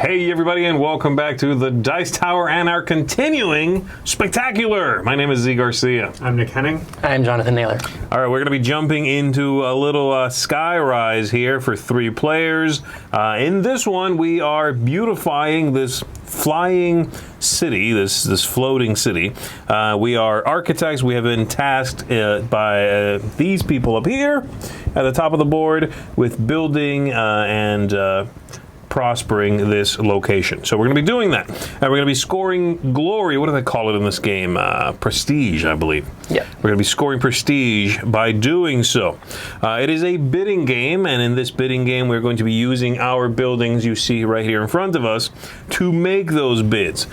Hey everybody, and welcome back to the Dice Tower and our continuing spectacular. My name is Z Garcia. I'm Nick Henning. I'm Jonathan Naylor. All right, we're going to be jumping into a little Skyrise here for 3 players. In this one, we are beautifying this flying city, this floating city. We are architects. We have been tasked by these people up here at the top of the board with building and prospering this location. So we're going to be doing that. And we're going to be scoring glory. What do they call it in this game? Prestige, I believe. Yeah. We're going to be scoring prestige by doing so. It is a bidding game, and in this bidding game, we're going to be using our buildings you see right here in front of us to make those bids.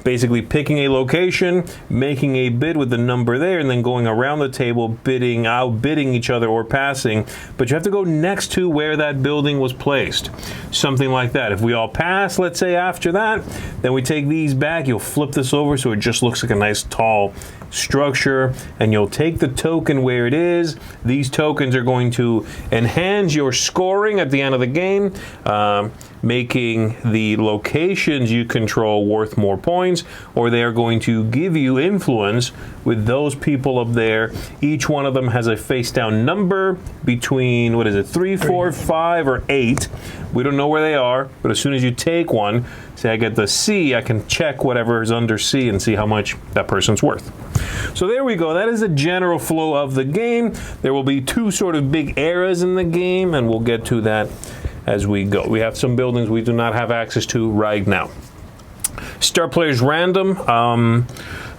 Basically picking a location, making a bid with the number there, and then going around the table outbidding each other or passing. But you have to go next to where that building was placed. Something like that. If we all pass, let's say after that, then we take these back. You'll flip this over so it just looks like a nice tall structure, and you'll take the token where it is. These tokens are going to enhance your scoring at the end of the game, making the locations you control worth more points, or they are going to give you influence with those people up there. Each one of them has a face down number between, 3, 4, 5, or 8. We don't know where they are, but as soon as you take one, say I get the C, I can check whatever is under C and see how much that person's worth. So there we go. That is the general flow of the game. There will be 2 sort of big eras in the game, and we'll get to that as we go. We have some buildings we do not have access to right now. Start players random.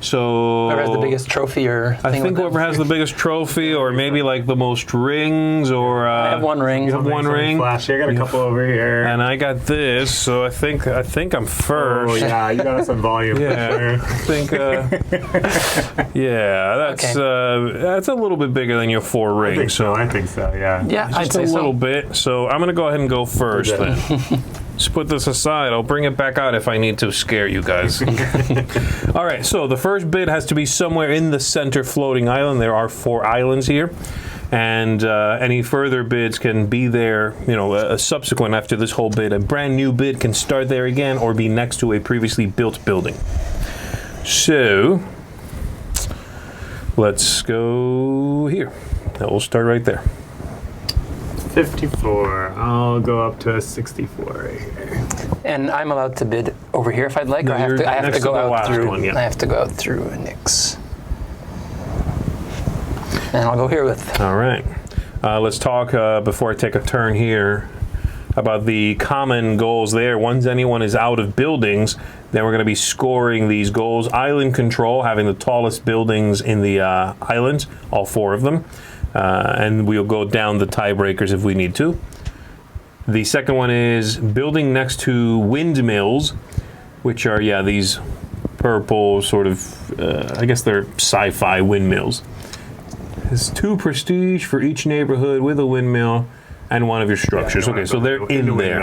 So whoever has the biggest trophy or thing, I think whoever has the biggest trophy, or maybe like the most rings, or I have 1 ring. You have 1 ring. Flashy. I got a couple over here. And I got this, so I think I'm first. Oh yeah, you got some volume. Yeah, for sure. I think. Yeah, that's a little bit bigger than your 4 rings. I think so. Yeah. Yeah, I'd Just say a so. little bit. So I'm gonna go ahead and go first then. Just put this aside. I'll bring it back out if I need to scare you guys. All right, so the first bid has to be somewhere in the center floating island. There are 4 islands here, and any further bids can be there, a subsequent after this whole bid. A brand new bid can start there again or be next to a previously built building. So let's go here. We'll start right there. 54. I'll go up to 64 right here. And I'm allowed to bid over here if I'd like. No, or I have you're to, I have next to go to the out last through. one, yeah. I have to go out through Nick's. And I'll go here with. All right. Let's talk before I take a turn here about the common goals there. Once anyone is out of buildings, then we're going to be scoring these goals. Island control, having the tallest buildings in the islands, all 4 of them. And we'll go down the tiebreakers if we need to. The second one is building next to windmills, which are, these purple sort of, I guess they're sci-fi windmills. There's 2 prestige for each neighborhood with a windmill and one of your structures. Okay, so they're in there.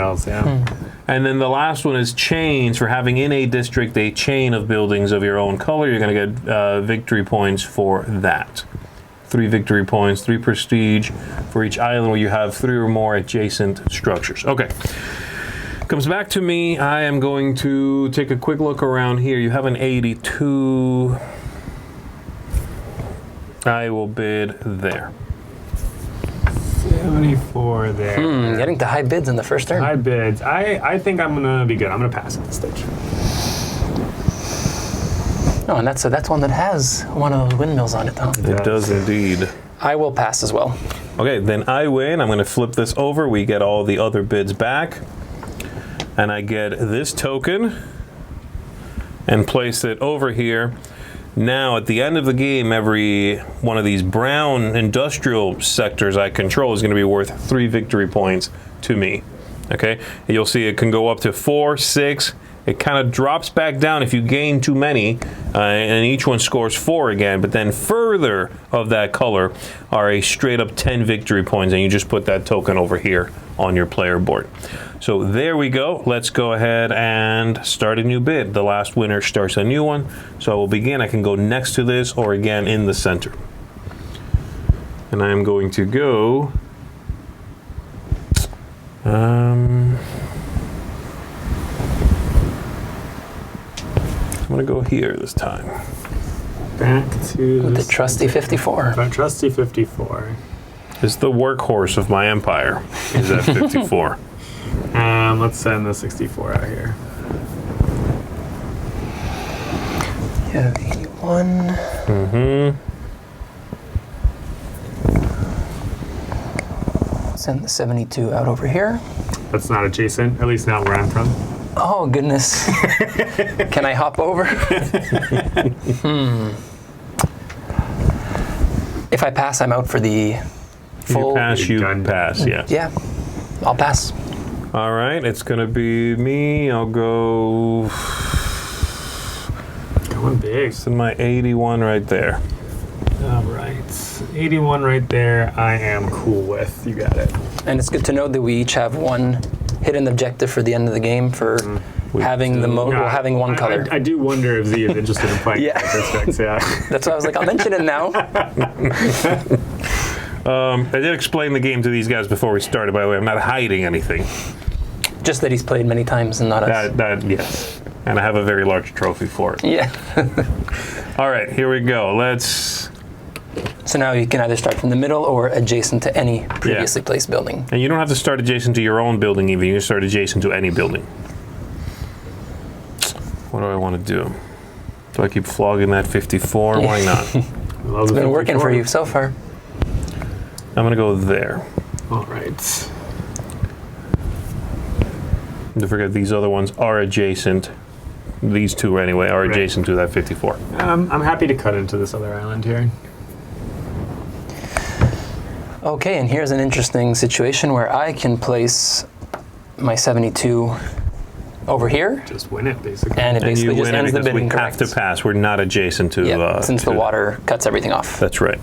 And then the last one is chains, for having in a district a chain of buildings of your own color. You're going to get victory points for that. 3 victory points, 3 prestige for each island where you have 3 or more adjacent structures. Okay. Comes back to me. I am going to take a quick look around here. You have an 82. I will bid there. 74 there. Getting to high bids in the first turn. High bids. I think I'm gonna be good. I'm gonna pass at this stage. Oh, and that's one that has one of those windmills on it, huh? It does indeed. I will pass as well. Okay, then I win. I'm going to flip this over. We get all the other bids back. And I get this token and place it over here. Now, at the end of the game, every one of these brown industrial sectors I control is going to be worth 3 victory points to me. Okay? And you'll see it can go up to 4, 6. It kind of drops back down if you gain too many, and each one scores 4 again. But then further of that color are a straight up 10 victory points, and you just put that token over here on your player board. So there we go. Let's go ahead and start a new bid. The last winner starts a new one. So I will begin. I can go next to this or again in the center. And I am going to go... gonna go here this time. Back to The trusty 54. Our trusty 54. It's the workhorse of my empire. Is that 54? Let's send the 64 out here. You have 81. Send the 72 out over here. That's not adjacent, at least not where I'm from. Oh, goodness. Can I hop over? If I pass, I'm out for the full. You pass, you Done. pass, yeah. Yeah, I'll pass. All right, it's gonna be me. I'll go. Going big. It's in my 81 right there. All right. 81 right there, I am cool with. You got it. And it's good to know that we each have one hidden objective for the end of the game for having the having one color. I do wonder if Z is interested in playing Yeah. Districts, yeah. That's why I was like, I'll mention it now. I did explain the game to these guys before we started, by the way. I'm not hiding anything. Just that he's played many times and not us. Yes. And I have a very large trophy for it. Yeah. All right, here we go. Let's. So now you can either start from the middle or adjacent to any previously placed building. And you don't have to start adjacent to your own building even. You can start adjacent to any building. What do I want to do? Do I keep flogging that 54? Why not? It's been working for you so far. I'm going to go there. All right. Don't forget these other ones are adjacent. These two, anyway, are adjacent to that 54. I'm happy to cut into this other island here. Okay, and here's an interesting situation where I can place my 72 over here, Just win it, basically. and it And you basically just win it ends the because we bidding have correct. to pass. We're not adjacent to. Yeah, since the to- water cuts everything off. That's right.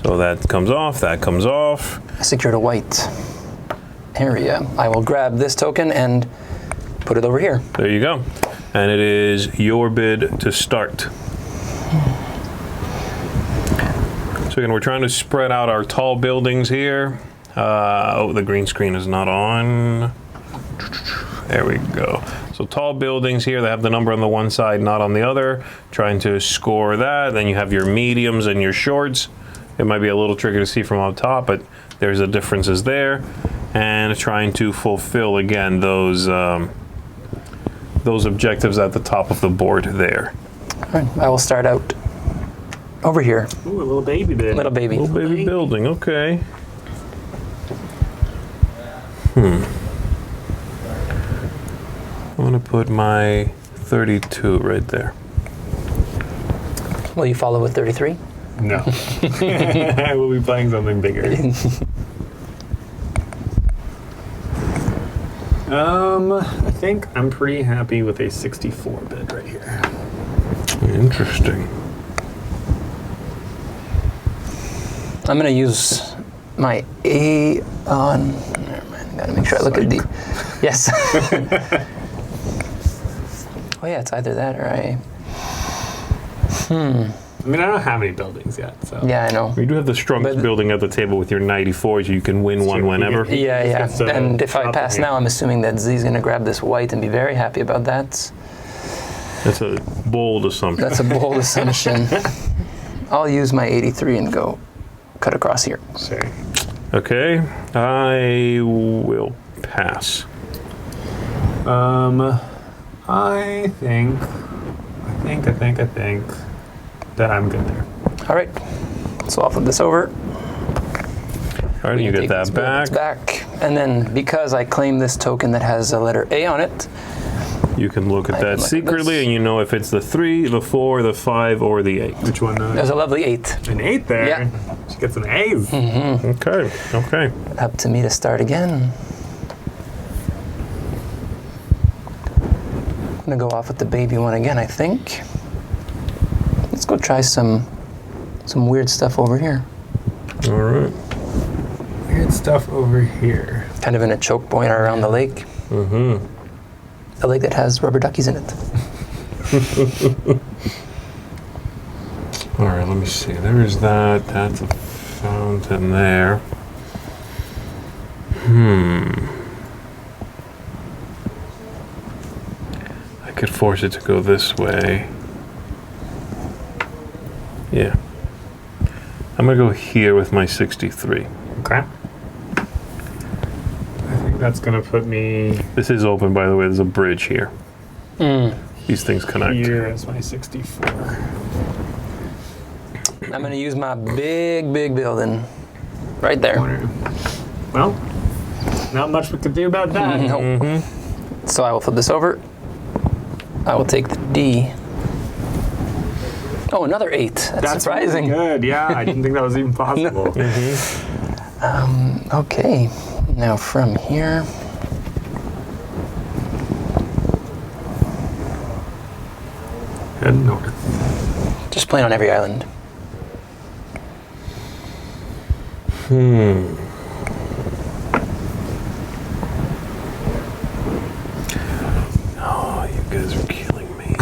So that comes off. That comes off. I secured a white area. I will grab this token and put it over here. There you go. And it is your bid to start. So again, we're trying to spread out our tall buildings here. Oh, the green screen is not on. There we go. So tall buildings here, they have the number on the one side, not on the other. Trying to score that. Then you have your mediums and your shorts. It might be a little tricky to see from up top, but there's the differences there. And trying to fulfill, again, those objectives at the top of the board there. All right, I will start out over here. Ooh, a little baby bid. Little baby. Little baby building, okay. I'm gonna put my 32 right there. Will you follow with 33? No. I will be playing something bigger. I think I'm pretty happy with a 64 bid right here. Interesting. I'm going to use my A on. Never mind. Got to make sure I look at the. Yes. Oh yeah, it's either that or I. I mean, I don't have any buildings yet, so. Yeah, I know. You do have the strongest But- building at the table with your 94, so you can win one true. whenever. Yeah, yeah. Just gets, And if I up pass here. now, I'm assuming that Z's going to grab this white and be very happy about that. That's a bold assumption. That's a bold assumption. I'll use my 83 and go cut across here. Sure. Okay, I will pass. I think that I'm good there. All right. So I'll flip this over. All right, We you can get take these that bullets back. back. And then because I claim this token that has a letter A on it, You can look at I can that look at secretly, this. and you know if it's the 3, the 4, the 5, or the 8. Which one? there's a lovely 8. An 8 there. Yeah. She gets an A's. Okay, okay. Up to me to start again. I'm gonna go off with the baby one again, I think. Let's go try some weird stuff over here. All right. Weird stuff over here. Kind of in a choke point around the lake. Mm-hmm. A lake that has rubber duckies in it. All right, let me see. There's that. That's a fountain there. I could force it to go this way. Yeah. I'm gonna go here with my 63. Okay. I think that's gonna put me This is open, by the way. There's a bridge here. These things connect. here as my 64. I'm going to use my big building right there. Corner. Well, not much we can do about that. Nope. So I will flip this over. I will take the D. Oh, another 8. That's surprising. Really good. Yeah, I didn't think that was even possible. Okay. Now from here. Head north. Just playing on every island. Oh, you guys are killing me. I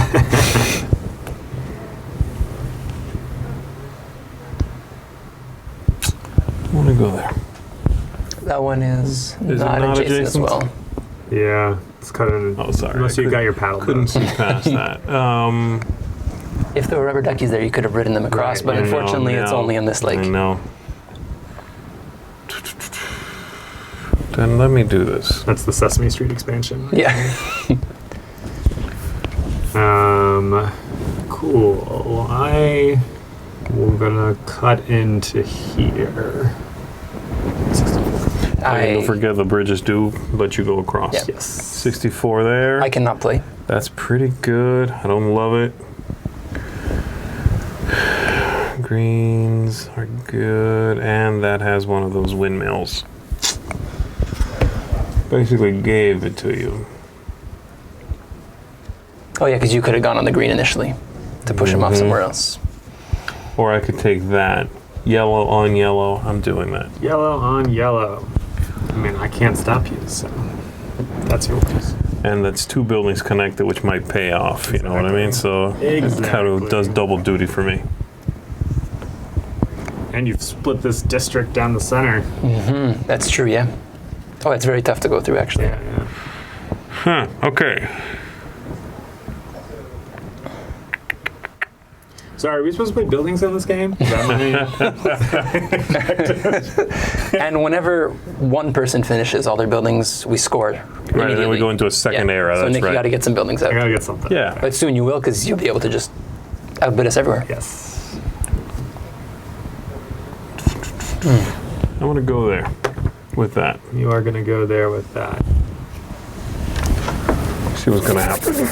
want to go there. That one is it not not adjacent as adjacent? well. Yeah, it's kind of. Oh, sorry. Unless you got your paddle. Couldn't boat. see past that. If there were rubber duckies there, you could have ridden them across, Right, but I know, unfortunately, it's no. only in this lake. I know. Then let me do this. That's the Sesame Street expansion. Yeah. Cool. We're gonna cut into here. Don't forget the bridges do let you go across. Yeah. Yes. 64 there. I cannot play. That's pretty good. I don't love it. Greens are good, and that has one of those windmills. Basically gave it to you. Oh yeah, because you could have gone on the green initially to push him off somewhere else. Or I could take that. Yellow on yellow. I'm doing that. Yellow on yellow. I mean, I can't stop you, so that's yours. And that's 2 buildings connected, which might pay off. You know what I mean? So it kind of does double duty for me. And you've split this district down the center. That's true, yeah. Oh, it's very tough to go through, actually. Yeah. Huh. Okay. Sorry, are we supposed to play buildings in this game? Is that my... And whenever one person finishes all their buildings, we score Right, and then we go into a second era. So That's Nick, you got right. to get some buildings I out. gotta get something. Yeah. But soon you will, because you'll be able to just outbid us everywhere. Yes. I want to go there with that. You are gonna go there with that. See what's going to happen.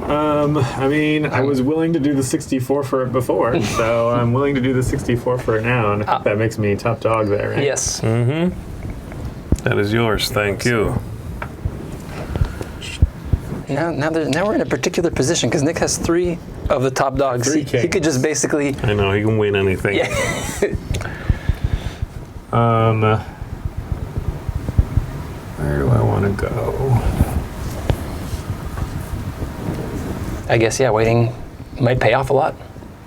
I mean, I was willing to do the 64 for it before, so I'm willing to do the 64 for it now, and I think that makes me top dog there, right? Yes. That is yours. Thank you. Now we're in a particular position, because Nick has 3 of the top dogs. Three He could just basically... I know, he can win anything. Yeah. Where do I want to go? I guess, yeah, waiting might pay off a lot.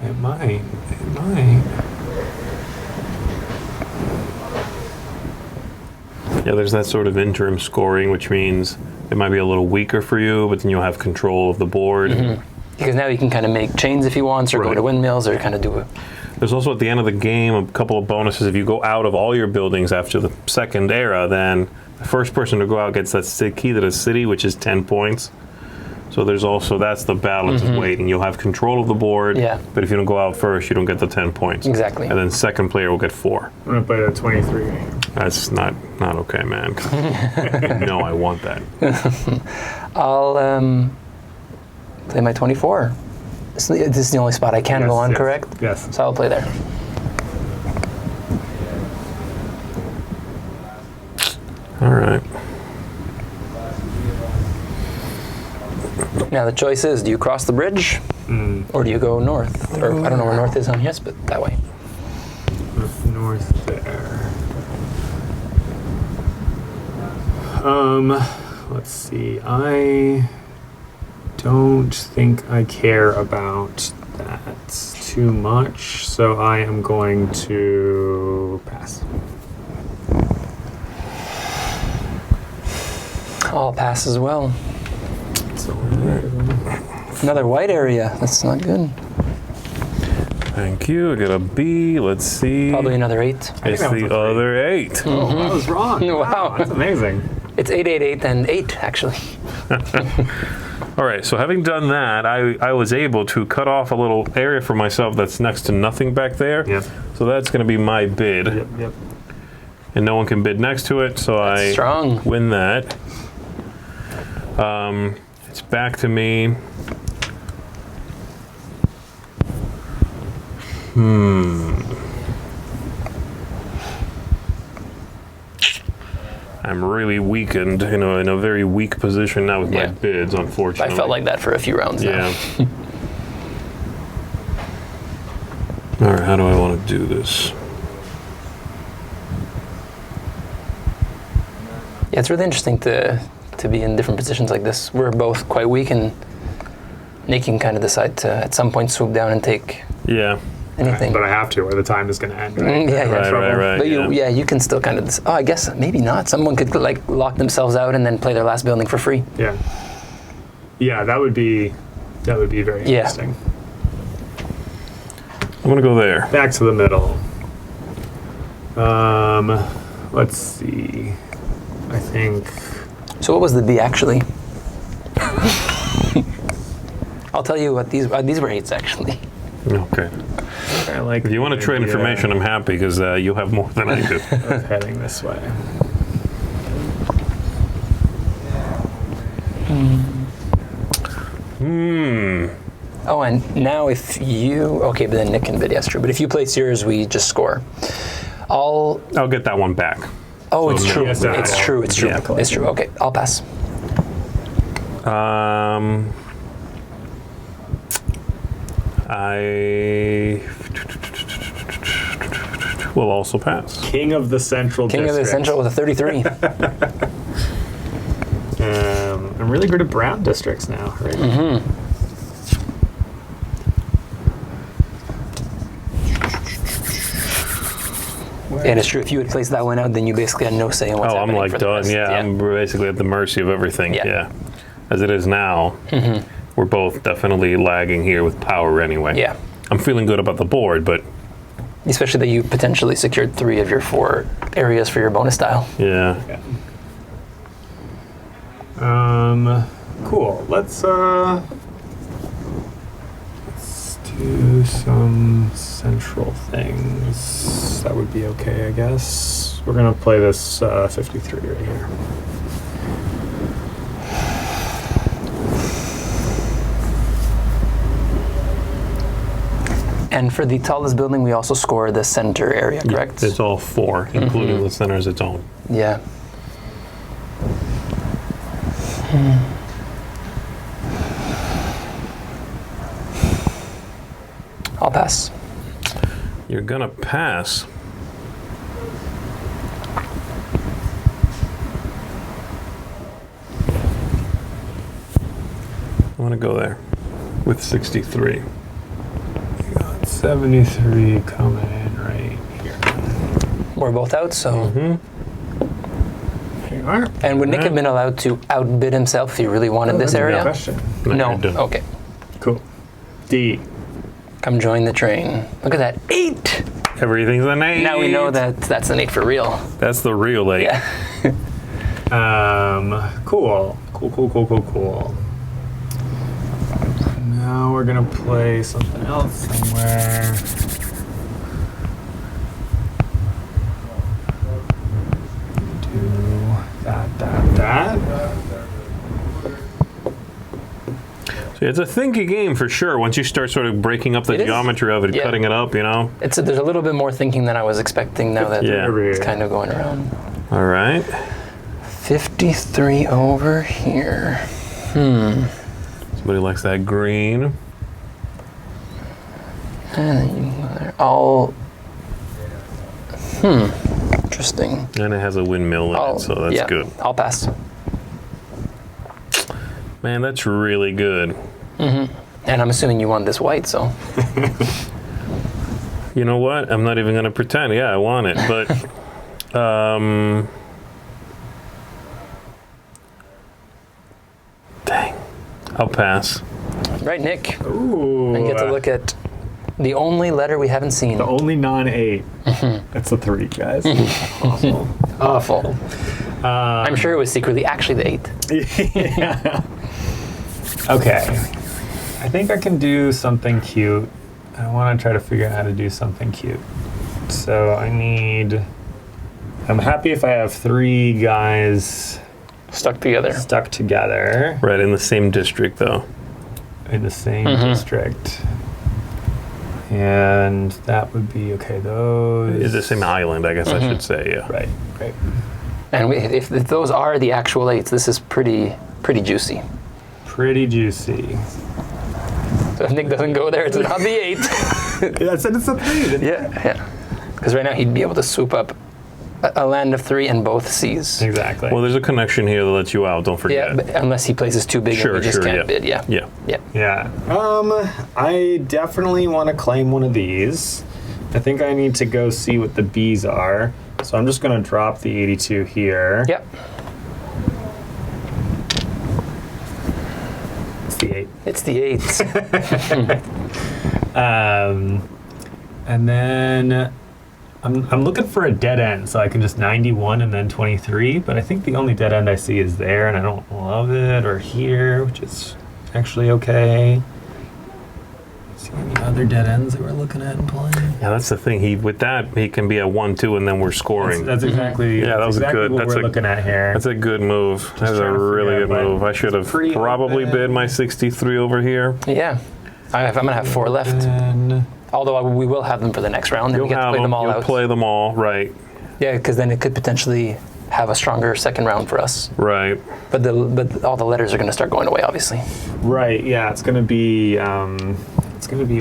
It might. It might. Yeah, there's that sort of interim scoring, which means it might be a little weaker for you, but then you'll have control of the board. Because now he can kind of make chains if he wants, or go Right. to windmills, or kind of do a... There's also at the end of the game a couple of bonuses. If you go out of all your buildings after the second era, then the first person to go out gets that key to the city, which is 10 points. So there's also, that's the balance of waiting. You'll have control of the board, Yeah. but if you don't go out first, you don't get the 10 points. Exactly. And then second player will get 4. I'm gonna play the 23. That's not okay, man. No, I want that. I'll play my 24. This is the only spot I can go on, Yes. correct? Yes. So I'll play there. All right. Now the choice is, do you cross the bridge, or do you go north? Or I don't know where north is on his, but that way. North there. Let's see. I don't think I care about that too much, so I am going to pass. I'll pass as well. It's Another white area. That's not good. Thank you. I got a B. Let's see. Probably another 8. It's that was a the three. other 8. Oh, I was wrong. Wow. That's amazing. It's 8, 8, 8, and 8, actually. All right, so having done that, I was able to cut off a little area for myself that's next to nothing back there. Yep. So that's going to be my bid. Yep. And no one can bid next to it, so I strong. win that. It's back to me. I'm really weakened, in a very weak position now with my Yeah. bids, unfortunately. I felt like that for a few rounds now. Yeah. All right, how do I want to do this? Yeah, it's really interesting to be in different positions like this. We're both quite weak, and Nick can kind of decide to, at some point, swoop down and take Yeah. anything. But I have to, or the time is going to end. Right? Yeah, yeah. Right. But you can still kind of. Oh, I guess maybe not. Someone could like lock themselves out and then play their last building for free. Yeah. Yeah, that would be very Yeah. interesting. I'm going to go there. Back to the middle. Let's see. I think. So what was the B actually? I'll tell you what these were 8s actually. Okay. I like. If you want to trade information, I'm happy because you have more than I do. of heading this way. Oh, and now if you but then Nick can bid. Yes, true. But if you place yours, we just score. I'll get that one back. Oh, it's So true. no. Yes, It's true. It's true. Yeah. It's true. Okay, I'll pass. I will also pass. King of the Central King of the District. Central with a 33. I'm really good at brown districts now, right? Yeah, it's true. If you had placed that one out, then you basically had no say in what's Oh, I'm happening like for the done. rest. Yeah, I'm basically at the mercy of everything. Yeah. Yeah. As it is now, we're both definitely lagging here with power anyway. Yeah. I'm feeling good about the board, but Especially that you potentially secured 3 of your 4 areas for your bonus tile. yeah. Cool. Let's do some central things. That would be okay, I guess. We're gonna play this 53 right here. And for the tallest building, we also score the center area, correct? It's all 4, including the center as its own. Yeah. I'll pass. You're gonna pass. I want to go there with 63. 73 coming in right here. We're both out, so. Here you are. And would Nick have been allowed to outbid himself if he really wanted this That's a good area? question. No. you're done. Okay. Cool. D. Come join the train. Look at that. 8! Everything's an 8. Now we know that that's an 8 for real. That's the real 8. Yeah. Cool. Cool. Now we're gonna play something else somewhere. Do that. So it's a thinky game for sure. Once you start sort of breaking up the It is. geometry of it, Yeah. cutting it up, There's a little bit more thinking than I was expecting now that Yeah. it's kind of going around. All right. 53 over here. Somebody likes that green. And then you can go there. Interesting. And it has a windmill in it, so that's yeah, good. I'll pass. Man, that's really good. And I'm assuming you want this white, so. You know what? I'm not even going to pretend. Yeah, I want it, but dang. I'll pass. Right, Nick. Ooh. And you get to look at the only letter we haven't seen. The only non-8. That's a 3, guys. Awful. Awful. I'm sure it was secretly actually the 8. Yeah. Okay. I think I can do something cute. I want to try to figure out how to do something cute. So I'm happy if I have 3 guys Stuck together. stuck together Right, in the same district, though. in the same district. And that would be, okay, those... It's the same island, I guess I should say, yeah. Right, right. And if those are the actual 8s, this is pretty juicy. Pretty juicy. So if Nick doesn't go there, it's not the 8. Yeah, I said it's a 3. Yeah. Because right now he'd be able to swoop up a land of 3 and both seas. Exactly. Well, there's a connection here that lets you out, don't forget. Yeah, but unless he places too big and we just can't bid. Yeah. Yeah. Yeah. I definitely want to claim one of these. I think I need to go see what the Bs are. So I'm just going to drop the 82 here. Yep. It's the 8. It's the 8s. And then I'm looking for a dead end, so I can just 91 and then 23. But I think the only dead end I see is there, and I don't love it, or here, which is actually okay. See any other dead ends that we're looking at and playing? Yeah, that's the thing. He can be at 1-2 and then we're scoring. That's exactly Yeah, that was exactly good. what That's we're looking at here. That's a good move. That's a trying to really figure good out, move. I should have pretty probably open. bid my 63 over here. Yeah. I'm going to have 4 left. And Although we will have them for the next round, and we get to play them all You'll out. play them all, right? Yeah, because then it could potentially have a stronger second round for us. Right. But all the letters are going to start going away, obviously. right, yeah, it's gonna be a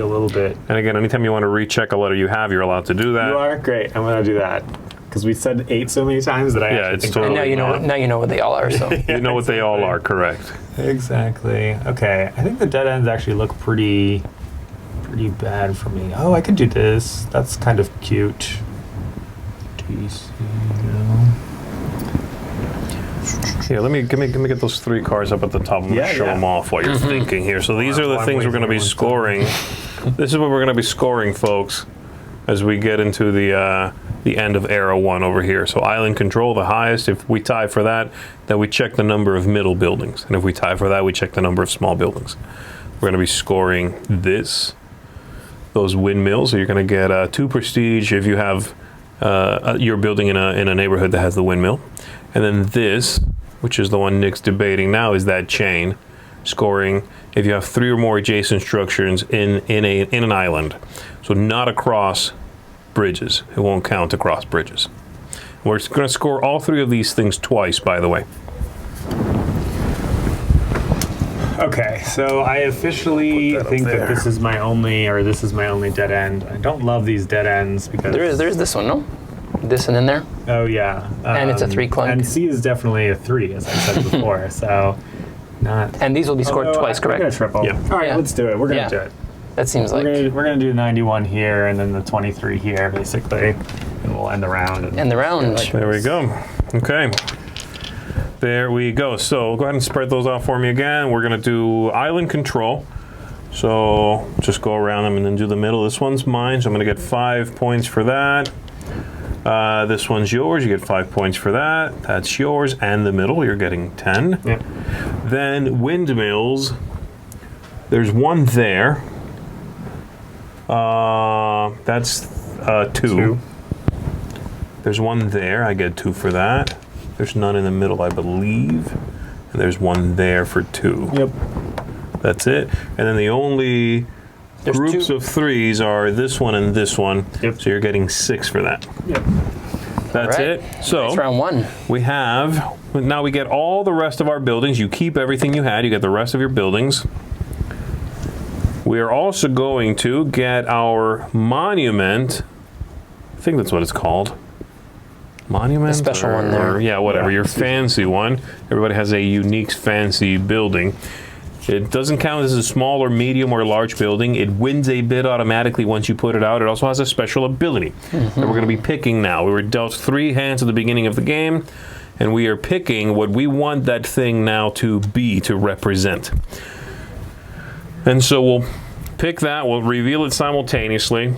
little bit. And again, anytime you want to recheck a letter you have, you're allowed to do that. You are great. I'm gonna do that because we said 8 so many times that I Yeah, actually it's think totally- And now you know what they all are. So You know what they all are, correct. Exactly. Okay, I think the dead ends actually look pretty bad for me. Oh, I could do this. That's kind of cute. DC, Here, let me get those 3 cards up at the top. I'm gonna Yeah, show yeah. them off while you're thinking here. So these are the I'm things we're waiting going to be for scoring. This is what we're going to be scoring, folks, as we get into the end of Era 1 over here. So island control, the highest. If we tie for that, then we check the number of middle buildings. And if we tie for that, we check the number of small buildings. We're going to be scoring those windmills. So you're going to get 2 prestige if you have you're building in a neighborhood that has the windmill. And then this, which is the one Nick's debating now, is that chain scoring if you have 3 or more adjacent structures in an island. So not across bridges. It won't count across bridges. We're going to score all 3 of these things twice, by the way. Okay, so I officially Put that up think that there. this is my only dead end. I don't love these dead ends because there is this one, no? This and then there. Oh yeah, And it's a 3 clunk. And C is definitely a 3, as I said before. So not. And these will be scored Although twice, we're gonna correct? triple. Yeah. All right, Yeah. let's do it. We're gonna Yeah. do it. That seems like. We're gonna do 91 here and then the 23 here, basically, and we'll end the round. And the round. There we go. Okay. There we go. So go ahead and spread those out for me again. We're going to do island control. So just go around them and then do the middle. This one's mine, so I'm going to get 5 points for that. This one's yours. You get 5 points for that. That's yours. And the middle, you're getting 10. Yep. Then windmills. There's one there. That's 2. There's one there. I get 2 for that. There's none in the middle, I believe. And there's one there for 2. Yep. That's it. And then the only There's groups 2. of 3s are this one and this one. Yep. So you're getting 6 for that. Yep. That's Right. it. So It's round 1. now we get all the rest of our buildings. You keep everything you had. You get the rest of your buildings. We are also going to get our monument. I think that's what it's called. Monument? The special one there. Yeah, whatever. Yeah. Your fancy one. Everybody has a unique fancy building. It doesn't count as a small or medium or large building. It wins a bid automatically once you put it out. It also has a special ability that we're going to be picking now. We were dealt 3 hands at the beginning of the game, and we are picking what we want that thing now to be, to represent. And so we'll pick that, we'll reveal it simultaneously.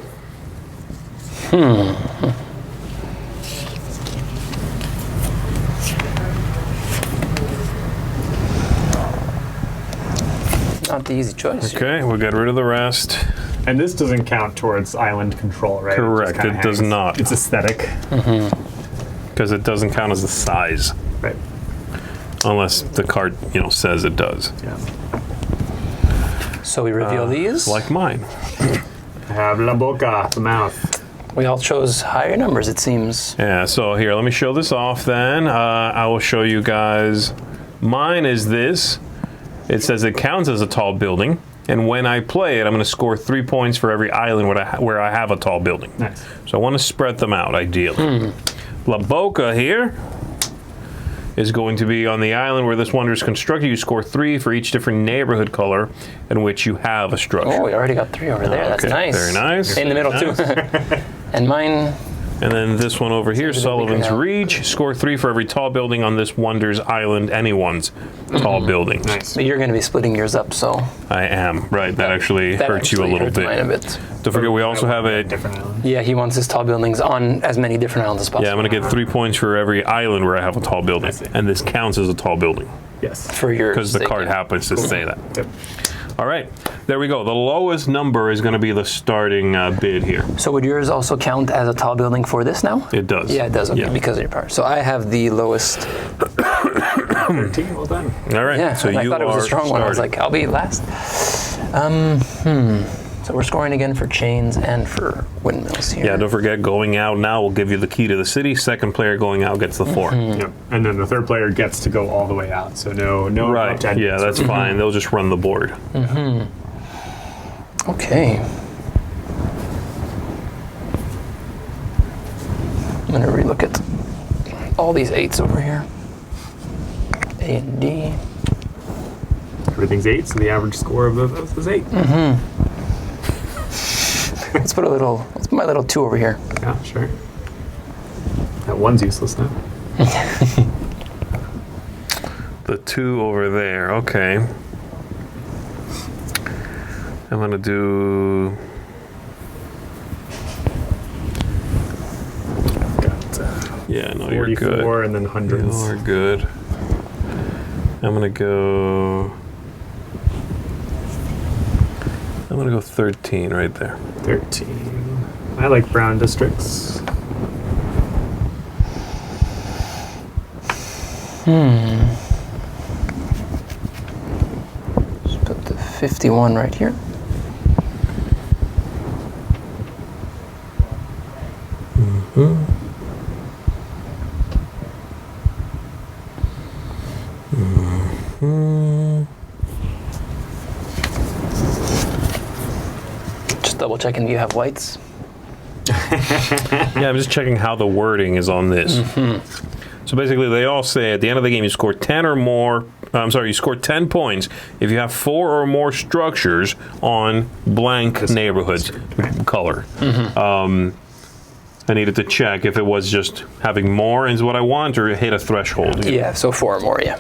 Not the easy choice. Okay, we'll get rid of the rest. And this doesn't count towards island control, right? Correct, it does not. It's aesthetic. Because it doesn't count as the size. Right. Unless the card, says it does. Yeah. So we reveal these. Like mine. I have La Boca, the mouth. We all chose higher numbers, it seems. Yeah, so here, let me show this off then. I will show you guys. Mine is this. It says it counts as a tall building. And when I play it, I'm going to score 3 points for every island where I have a tall building. Nice. So I want to spread them out, ideally. La Boca here is going to be on the island where this wonder is constructed. You score 3 for each different neighborhood color in which you have a structure. Oh, we already got 3 over there. That's Okay, nice. very nice. In the middle, Very too. nice. And mine, And then this one over here, Seems a bit bigger Sullivan's now. Reach. Score 3 for every tall building on this Wonders Island, anyone's tall buildings. Nice. but you're going to be splitting yours up, so I am, right. That actually that hurts you a actually little hurts mine a bit. bit. Don't forget, we also have a... different island. Yeah, he wants his tall buildings on as many different islands as possible. Yeah, I'm going to get 3 points for every island where I have a tall building. I see. And this counts as a tall building Yes. For your because the sake, card yeah. happens to say that. Yep. All right, there we go. The lowest number is going to be the starting bid here. So would yours also count as a tall building for this now? It does. Yeah, it does. Okay, Yeah. because of your power. So I have the lowest. 13, well done. All right, Yeah, so and I you thought it was are a strong one. I was starting. like, I'll be last. So we're scoring again for chains and for windmills here. Yeah, don't forget, going out now will give you the key to the city. Second player going out gets the 4. Yep. And then the third player gets to go all the way out. So no Right, left-hand yeah, that's fine. They'll just run the board. Okay. I'm gonna relook at all these 8s over here. A and D. Everything's 8, so the average score of those is 8. Let's put my little 2 over here. Yeah, sure. That one's useless now. The 2 over there, okay. I'm gonna do... Got Yeah, no, you're 44 good. and then hundreds. You're good. I'm gonna go 13 right there. 13. I like brown districts. Let's put the 51 right here. Just double checking you have whites. Yeah, I'm just checking how the wording is on this. So basically, they all say at the end of the game, you score 10 or more. You score 10 points if you have 4 or more structures on blank neighborhoods color. I needed to check if it was just having more is what I want or hit a threshold. Yeah, so 4 or more, yeah.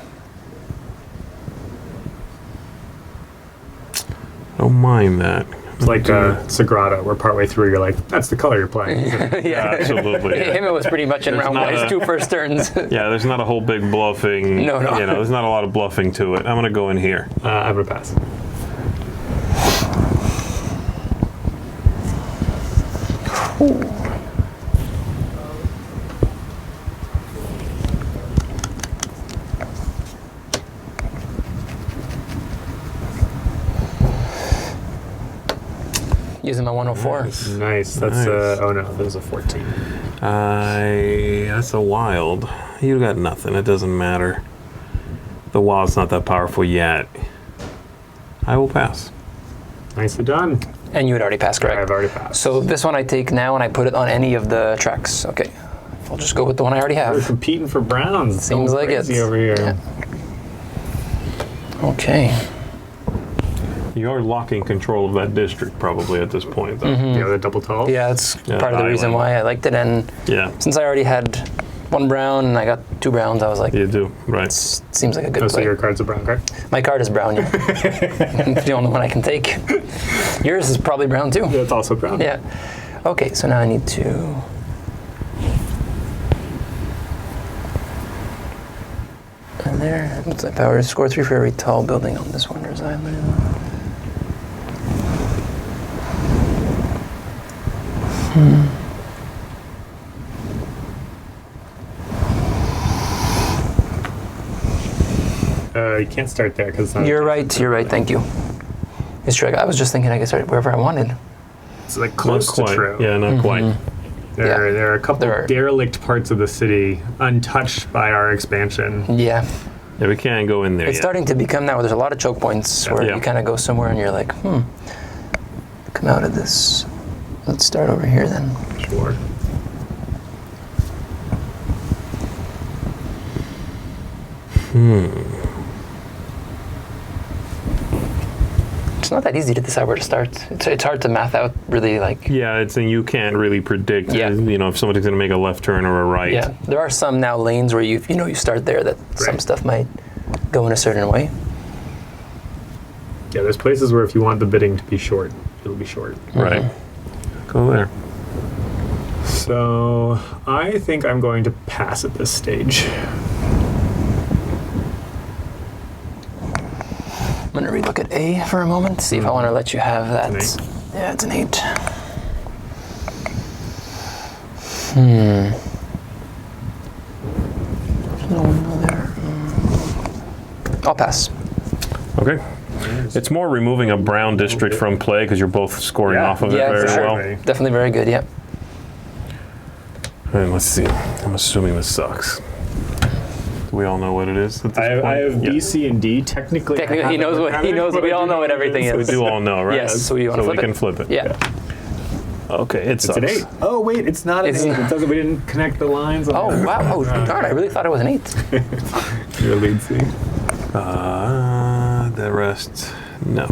Don't mind that. It's like Sagrada, where partway through you're like, that's the color you're playing. isn't it? Yeah. Absolutely. Him, it was pretty much in There's round not one. His a- 2 first turns. Yeah, there's not a whole big bluffing. No. There's not a lot of bluffing to it. I'm going to go in here. I'm going to pass. Using my 104. Nice. That's Nice. oh no, there's a 14. That's a wild. You got nothing. It doesn't matter. The wild's not that powerful yet. I will pass. Nicely done. And you had already passed, correct? I've already passed. So this one I take now and I put it on any of the tracks. Okay. I'll just go with the one I already We're have. competing for browns. It's Seems going like it. crazy over here. Yeah. Okay. You're locking control of that district probably at this point, though. Yeah, the double tall. Yeah, that's Yeah, part of the reason island. why I liked it. And Yeah. since I already had 1 brown, and I got 2 browns. I was like, You do, right. seems like a good Oh, so play. your card's a brown card? My card is brown, yeah. It's the only one I can take. Yours is probably brown too. Yeah, it's also brown. Yeah. Okay, so now I need to... And there, what's my power? Score 3 for every tall building on this Wonders Island. You can't start there because You're right, thank you. It's true, I was just thinking I could start wherever I wanted. it's like close Not to quite. true. Yeah, not quite. There are a couple There are. derelict parts of the city untouched by our expansion. Yeah, Yeah, we can't go in there it's yet. starting to become now, there's a lot of choke points where Yeah. you kind of go somewhere and you're like, come out of this. Let's start over here then. Sure. It's not that easy to decide where to start. It's hard to math out really like... Yeah, it's and you can't really predict. Yeah. You know, if somebody's going to make a left turn or a right. Yeah, there are some now lanes where you start there that some Right. stuff might go in a certain way. Yeah, there's places where if you want the bidding to be short, it'll be short. Right. Go there. So I think I'm going to pass at this stage. I'm gonna relook at A for a moment, see if I want to let you have that. It's an 8. Yeah, it's an 8. There's no window there. I'll pass. Okay. It's more removing a brown district from play because you're both scoring Yeah. off of it Yeah, very for sure. well. Right. Definitely very good, yeah. And let's see. I'm assuming this sucks. Do we all know what it is at this I have point? Yeah. B, C, and D. Technically, Technically, he knows what he knows. We all know what everything We is. do all know, right? Yes, so you want to So flip we it? can flip it. Yeah. Okay, it It's sucks. an 8. Oh wait, it's not an It's 8. not- It doesn't. We didn't connect the lines. Oh, wow. Oh, darn, I really thought it was an 8. Your lead C. The rest, no.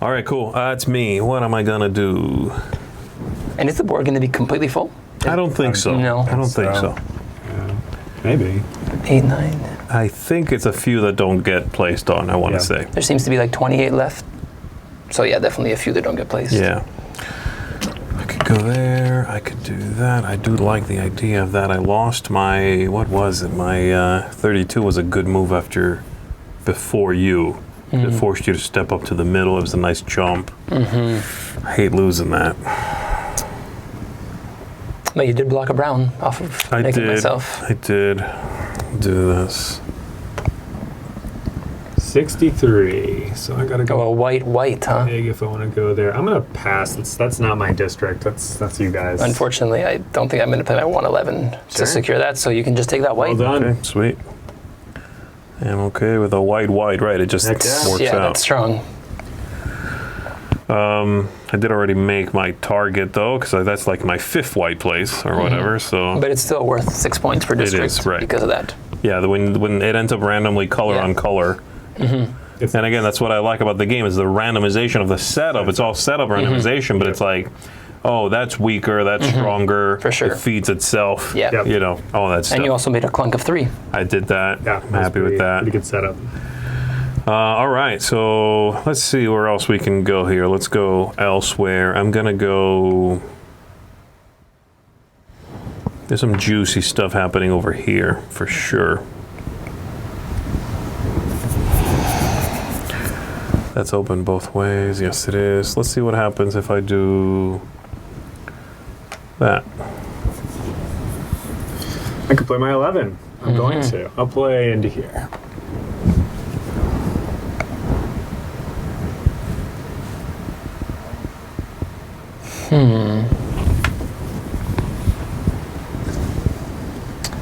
All right, cool. It's me. What am I gonna do? And is the board going to be completely full? I don't think so. No. I don't think so. Yeah, maybe. 8, 9. I think it's a few that don't get placed on, I want to Yeah. say. There seems to be like 28 left. So yeah, definitely a few that don't get placed. Yeah. I could go there. I could do that. I do like the idea of that. I lost my, what was it? My 32 was a good move before you. It forced you to step up to the middle. It was a nice jump. I hate losing that. But you did block a brown off of I making did. myself. I did do this. 63. So I gotta Go go a white, huh? big if I want to go there. I'm gonna pass. That's not my district. That's you guys. Unfortunately, I don't think I'm going to play my 111 Sure. to secure that, so you can just take that white. Well done. Okay, sweet. I'm okay with a white, right? It just Heck yeah. works Yeah, out. that's strong. I did already make my target though, because that's like my 5th white place or whatever. So But it's still worth 6 points per district is, right. because of that. yeah, when it ends up randomly color Yeah. on color. It's- And again, that's what I like about the game is the randomization of the setup. It's all setup randomization, but it's like, oh, that's weaker, that's stronger. For sure. It feeds itself. Yeah. Yep. You know, all that stuff. And you also made a clunk of 3. I did that. Yeah, I'm happy with that. Pretty good setup. All right, so let's see where else we can go here. Let's go elsewhere. I'm gonna go. There's some juicy stuff happening over here for sure. That's open both ways. Yes, it is. Let's see what happens if I do that. I could play my 11. I'm going to. I'll play into here.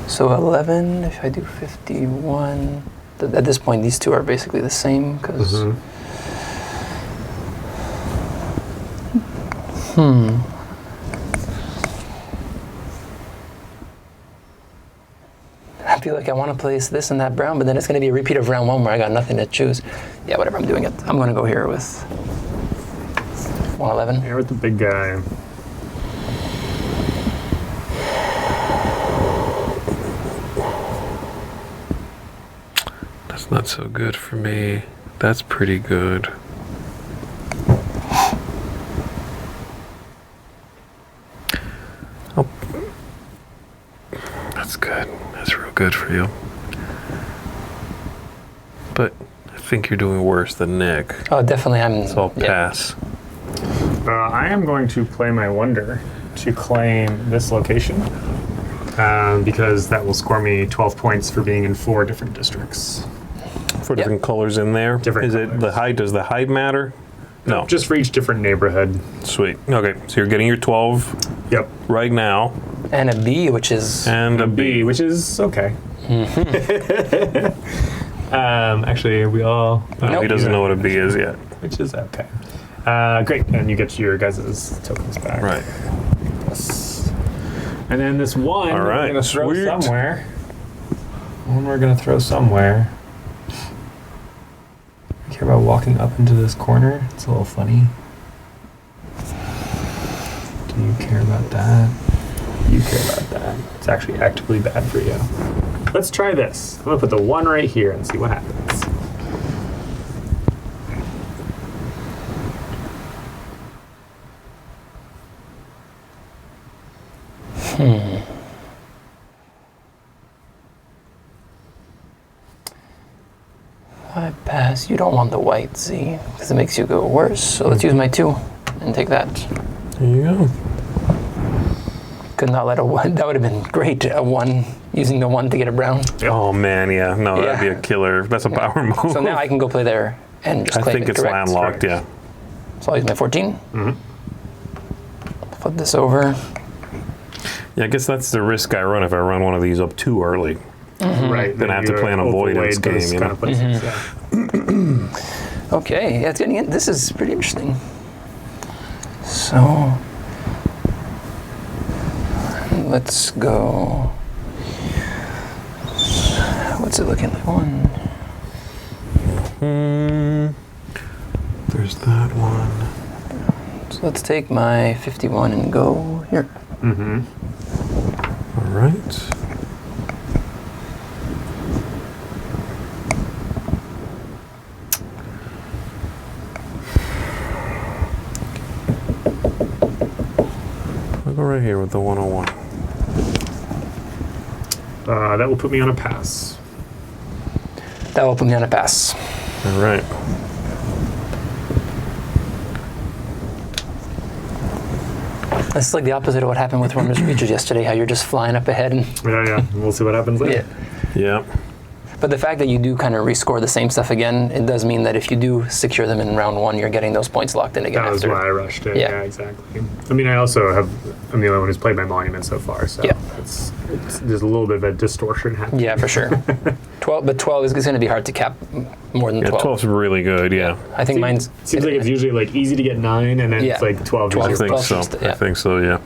So 11, if I do 51, at this point these two are basically the same because I feel like I want to place this and that brown, but then it's going to be a repeat of round 1 where I got nothing to choose. Yeah, whatever, I'm doing it. I'm going to go here with 111. Here with the big guy. It's not so good for me. That's pretty good. Oh. That's good. That's real good for you. But I think you're doing worse than Nick. Oh, definitely. So I'll pass. I am going to play my wonder to claim this location because that will score me 12 points for being in 4 different districts. 4 different colors in there. Different Is it colors. the height? Does the height matter? No. Just for each different neighborhood. Sweet. Okay, so you're getting your 12 Yep. right now. And a B, which is... And a B, B. which is okay. Actually, we all... No, he doesn't know what a B is yet. Which is okay. Great, and you get your guys' tokens back. Right. Yes. And then this one All right, we're going to throw sweet. somewhere. One we're going to throw somewhere. I care about walking up into this corner. It's a little funny. Do you care about that? You care about that. It's actually actively bad for you. Let's try this. I'm going to put the 1 right here and see what happens. I pass. You don't want the white Z because it makes you go worse. So let's use my 2 and take that. There you go. Could not let a 1. That would have been great. A 1, using the 1 to get a brown. Oh man, yeah. No, that'd be Yeah. a killer. That's a power move. So now I can go play there and just I claim think it, it's correct? landlocked, yeah. So I'll use my 14. Flip this over. Yeah, I guess that's the risk I run if I run one of these up too early. Right. Then I have to play an avoidance game, you know? Places, Okay, yeah, it's getting in. This is pretty interesting. So let's go. What's it looking like? 1. There's that one. So let's take my 51 and go here. All right. I'll go right here with the 101. That will put me on a pass. That will put me on a pass. All right. This is like the opposite of what happened with Runner's Creatures yesterday, how you're just flying up ahead. And, Yeah. We'll see what happens later. yeah. Yeah. But the fact that you do kind of rescore the same stuff again, it does mean that if you do secure them in round 1, you're getting those points locked in again That was after. why I rushed it. Yeah. Yeah, exactly. I mean, I'm the only one who's played my monument so far, so Yeah. it's there's a little bit of a distortion happening. Yeah, for sure. 12, but 12 is going to be hard to cap more than Yeah, 12. 12's really good, yeah. I think mine's... Seems like it's usually like easy to get 9, and then Yeah. it's like 12. 12. I usually. think so. Yeah. I think so, yeah.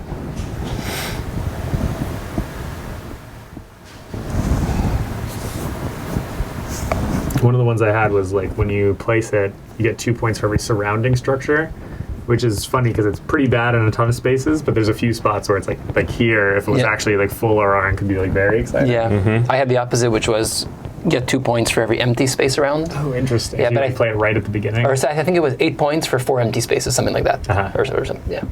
One of the ones I had was like when you place it, you get 2 points for every surrounding structure, which is funny because it's pretty bad in a ton of spaces. But there's a few spots where it's like here, if it was Yeah. actually like full around, could be like very exciting. Yeah. I had the opposite, which was get 2 points for every empty space around. Oh, interesting. Yeah, You but like I- play it right at the beginning. Or I think it was 8 points for 4 empty spaces, something like that. Uh-huh. Or something, yeah.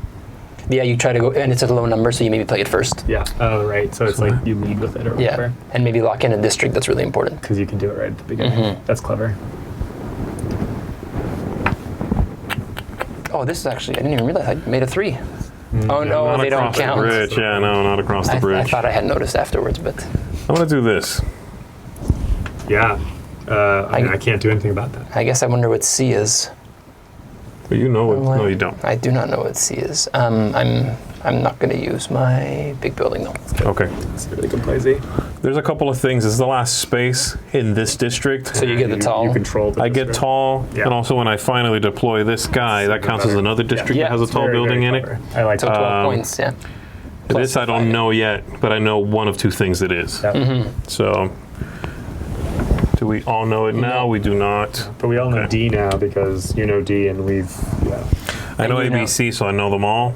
Yeah, you try to go, and it's at a low number, so you maybe play it first. Yeah. Oh, right. So it's like you lead with it or Yeah, whatever. and maybe lock in a district that's really important. Because you can do it right at the beginning. Mm-hmm. That's clever. Oh, this is actually, I didn't even realize I made a 3. Oh, no, Not they don't across the count. bridge. Yeah, no, not across the I bridge. thought I had noticed afterwards, but I'm going to do this. Yeah. I mean, I can't do anything about that. I guess I wonder what C is. But you know it. No, you don't. I do not know what C is. I'm not going to use my big building though. Okay. It's really good play, Z. There's a couple of things. This is the last space in this district. So you get the tall. You control the I get district. tall, Yeah. and also when I finally deploy this guy, that counts as better. another district Yeah. that has a It's tall very, building very in it. clever. I like So that. 12 points, yeah. Plus This I don't 5. know yet, but I know one of 2 things it is. Yeah. So, do we all know it now? We do not. But we all know Okay. D now because you know D and we've, yeah. I know you know- ABC, so I know them all.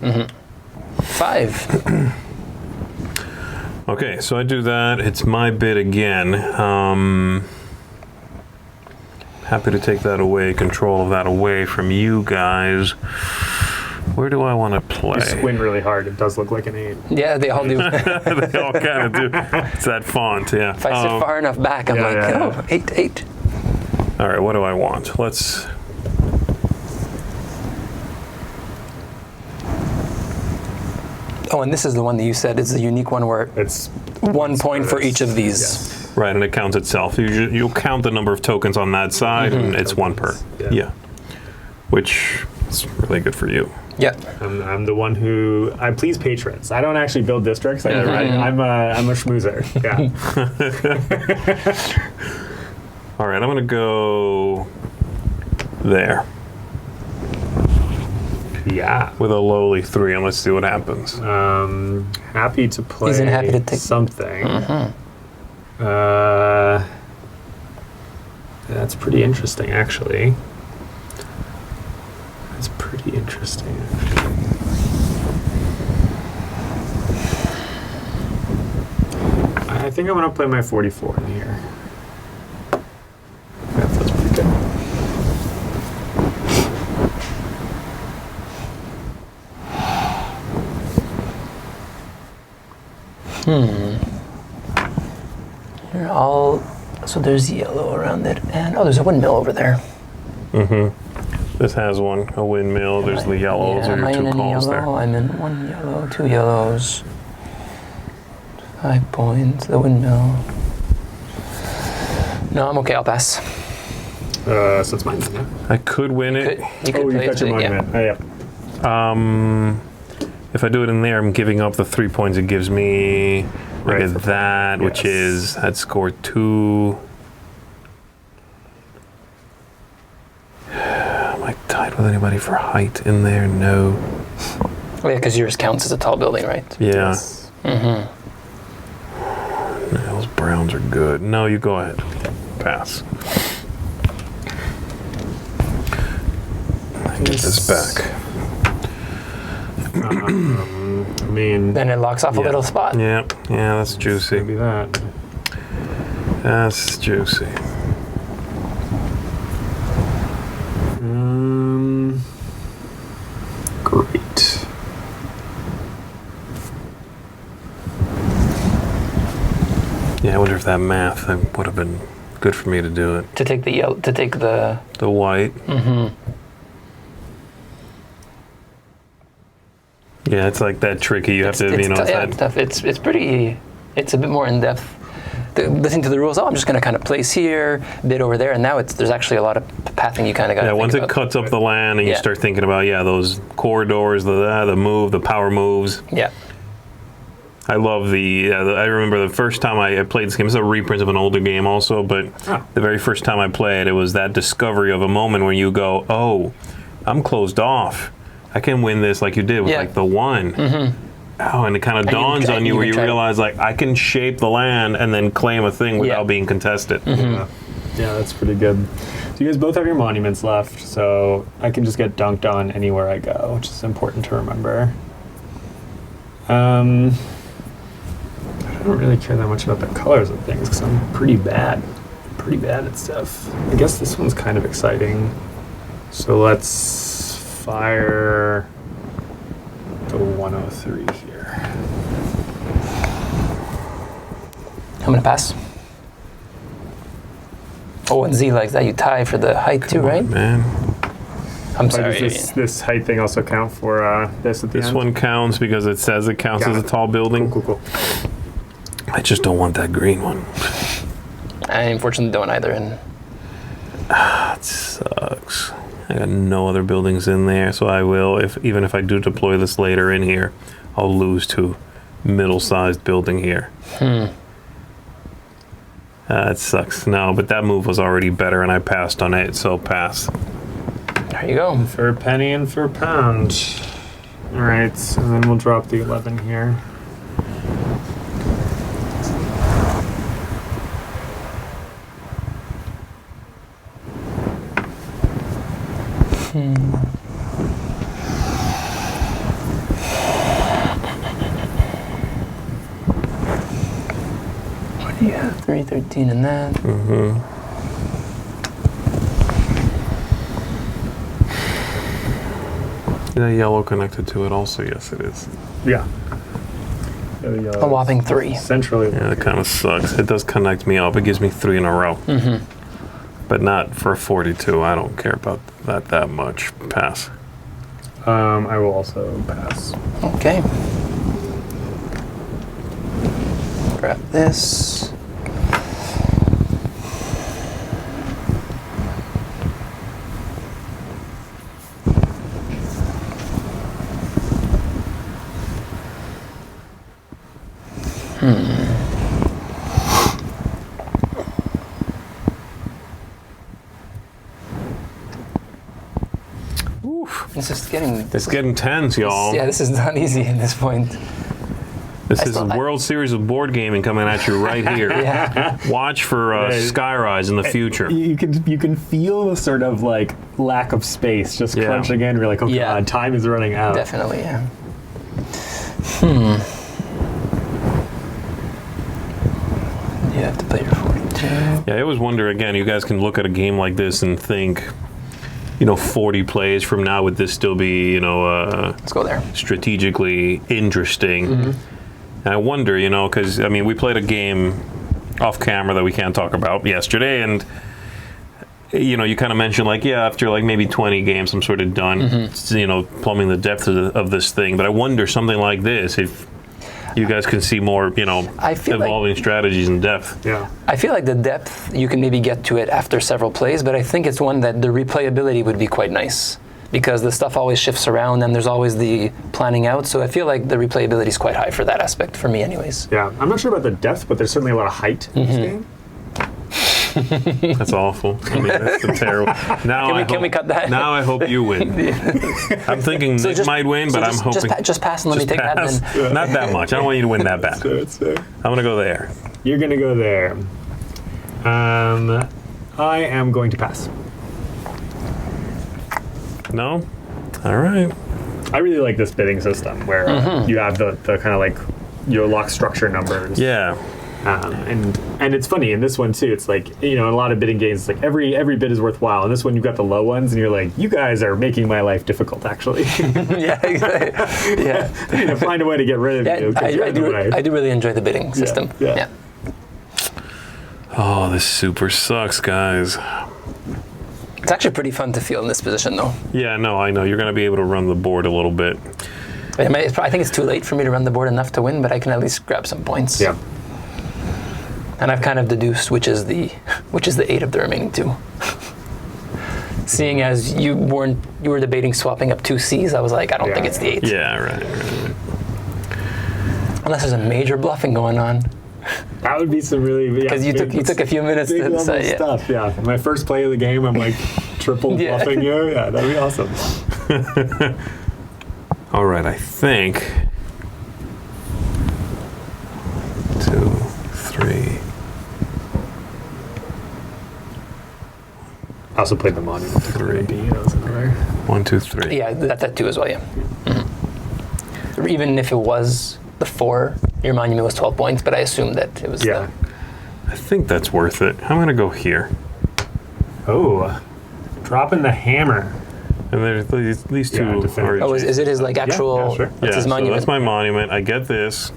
5. Okay, so I do that. It's my bid again. Happy to take that away, control of that away from you guys. Where do I want to play? You squint really hard. It does look like an 8. Yeah, they all do. They all kind of do. It's that font, yeah. If I sit far enough back, I'm like, oh, 8, 8. All right, what do I want? Let's... Oh, and this is the one that you said is the unique one where It's 1 point for each of these. Yes. Right, and it counts itself. You'll count the number of tokens on that side, and it's 1 per. Yeah. Which is really good for you. Yeah. I'm the one who I please patrons. I don't actually build districts. I'm a schmoozer. Yeah. All right, I'm gonna go there Yeah. with a lowly 3, and let's see what happens. Happy to play Isn't happy to take something. That's pretty interesting, actually. That's pretty interesting, actually. I think I'm gonna play my 44 in here. That feels pretty good. Here, so there's yellow around it, and there's a windmill over there. This has one, a windmill. There's the yellows, Yeah, or am I your in 2 any calls yellow? there. I'm in 1 yellow, 2 yellows. 5 points, the windmill. No, I'm okay, I'll pass. So it's mine then, yeah? I could win it. You could You play got your it, yeah. monument. Oh, yeah. If I do it in there, I'm giving up the 3 points it gives me. Look Right, at that, which is, I'd score 2. Am I tied with anybody for height in there? No. Oh, yeah, because yours counts as a tall building, right? Yeah. No, those browns are good. No, you go ahead. Pass. I get this back. I mean, Then it locks off a little spot. Yeah, that's juicy. maybe that. That's juicy. Great. Yeah, I wonder if that math would have been good for me to do it. To take the yellow, to take the. The white. Yeah, it's like that tricky. You have to, It's it's that. tough. It's pretty. It's a bit more in depth. Listening to the rules, I'm just going to kind of place here, bit over there, and now there's actually a lot of pathing you kind of got. Yeah, once it cuts up the land and you start thinking about those corridors, the move, the power moves. Yeah. I love I remember the first time I played this game. It's a reprint of an older game also, but the very first time I played, it was that discovery of a moment when you go, "Oh, I'm closed off. I can win this like you did with like the 1." Oh, and it kind of dawns on you where you realize, like, I can shape the land and then claim a thing without being contested. Yeah, that's pretty good. So you guys both have your monuments left, so I can just get dunked on anywhere I go, which is important to remember. I don't really care that much about the colors of things because I'm pretty bad at stuff. I guess this one's kind of exciting. So let's fire the 103 here. I'm going to pass. Oh, and Z likes that. You tie for the height too, right? Man. I'm sorry. Does this height thing also count for this at the end? This one counts because it says it counts as a tall building. Cool. I just don't want that green one. I unfortunately don't either. And It sucks. I got no other buildings in there, so I will, even if I do deploy this later in here, I'll lose to middle-sized building here. It sucks. No, but that move was already better, and I passed on it, so pass. there you go. For a penny and for a pound. All right, so then we'll drop the 11 here. What do you have? 313 in that. The yellow connected to it also, yes it is. Yeah. A whopping 3. Centrally. Yeah, that kind of sucks. It does connect me up. It gives me 3 in a row. But not for 42. I don't care about that much. Pass. I will also pass. Okay. Grab this. This is getting... It's getting tense, y'all. Yeah, this is not easy at this point. This is World Series of Board Gaming coming at you right here. Yeah. Watch for Skyrise in the future. You can feel the sort of like lack of space just crunching in. You're like, oh god, time is running out. Definitely, yeah. You have to play your 42. Yeah, I always wonder, again, you guys can look at a game like this and think, 40 plays from now, would this still be, Let's go there. strategically interesting? And I wonder, because, we played a game off camera that we can't talk about yesterday, and, you kind of mentioned, after, maybe 20 games, I'm sort of done, plumbing the depth of this thing. But I wonder, something like this, if you guys can see more, evolving strategies and depth. Yeah. I feel like the depth, you can maybe get to it after several plays, but I think it's one that the replayability would be quite nice because the stuff always shifts around and there's always the planning out. So I feel like the replayability is quite high for that aspect, for me anyways. Yeah, I'm not sure about the depth, but there's certainly a lot of height in this game. That's awful. That's terrible. Now Can we cut that? Now I hope you win. I'm thinking Nick might win, but I'm hoping... Just pass and let me take pass. that then. Not that much. I don't want you to win that bad. That's fair. I'm going to go there. You're going to go there. I am going to pass. No? All right. I really like this bidding system where you have the kind of like your lock structure numbers. Yeah. And it's funny in this one too. It's like, in a lot of bidding games, it's like every bid is worthwhile. And this one, you've got the low ones, and you're like, you guys are making my life difficult. Actually, Yeah, exactly. Yeah. I need to find a way to get rid of you. I do really enjoy the bidding system. Yeah. Oh, this super sucks, guys. It's actually pretty fun to feel in this position, though. Yeah, no, I know. You're going to be able to run the board a little bit. I think it's too late for me to run the board enough to win, but I can at least grab some points. Yeah. And I've kind of deduced which is the 8 of the remaining 2. Seeing as you were debating swapping up 2 C's, I was like, I don't think it's the 8. Yeah, right. Unless there's a major bluffing going on. That would be some really because you took a few minutes to decide. Stuff. Yeah. My first play of the game, I'm like triple bluffing you. Yeah, that'd be awesome. All right, I think 2, 3. I also played the monument. 3. That was another. 1, 2, 3. Yeah, that 2 as well. Yeah. Mm-hmm. Even if it was the 4, your monument was 12 points, but I assumed that it was. Yeah. I think that's worth it. I'm gonna go here. Oh, dropping the hammer. And there's these 2 are. Oh, is it his actual? Yeah, sure. That's his monument. So that's my monument. I get this.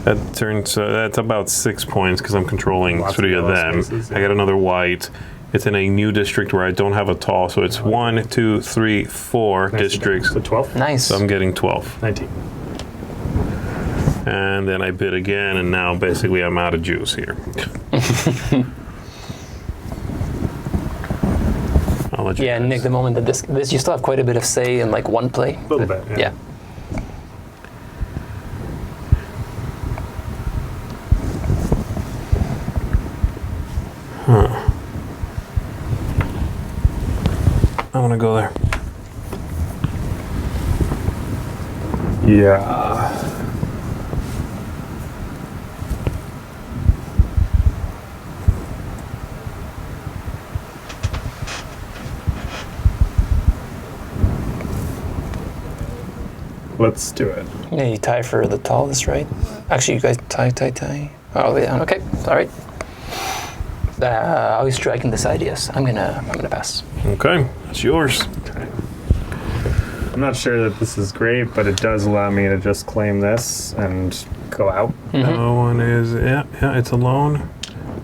That turns. That's about 6 points because I'm controlling 3 of them. Spaces, I get another white. It's in a new district where I don't have a tall, so it's 1, 2, 3, 4 districts. So 12? Nice. So I'm getting 12. 19. And then I bid again, and now basically I'm out of juice here. I'll let you Yeah, guys. Nick, the moment that this you still have quite a bit of say in like one play. A little bit, yeah. I want to go there. Yeah. Let's do it. Yeah, you tie for the tallest, right? Actually, you guys tie. Oh, yeah. Okay, all right. Always striking this idea. Yes, I'm gonna pass. Okay, that's yours. Okay. I'm not sure that this is great, but it does allow me to just claim this and go out. No one is. Yeah, it's a loan.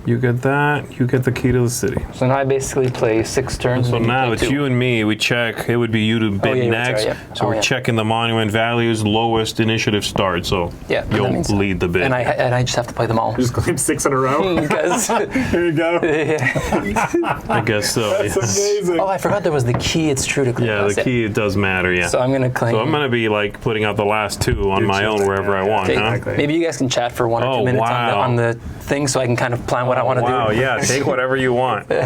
You get that. You get the key to the city. So now I basically play 6 turns. So and now play it's 2. you and me. We check. It would be you to bid yeah, next. that's right, yeah. So we're checking the monument values. Lowest initiative start. So Yeah, and that you'll means- lead the bid. And I just have to play them all. Just claim 6 in a row. Because, Here you go. I guess so. That's Yes. amazing. oh, I forgot there was the key. It's true to claim. Yeah, That's the it. key it does matter. Yeah. So I'm gonna claim. So I'm gonna be like putting out the last 2 on my own choose it, wherever yeah, I yeah. want. Okay, Huh? Exactly. maybe you guys can chat for 1 or 2 Oh, minutes wow. on the thing, so I can kind of plan what I want to Wow, do. yeah, take whatever you want. You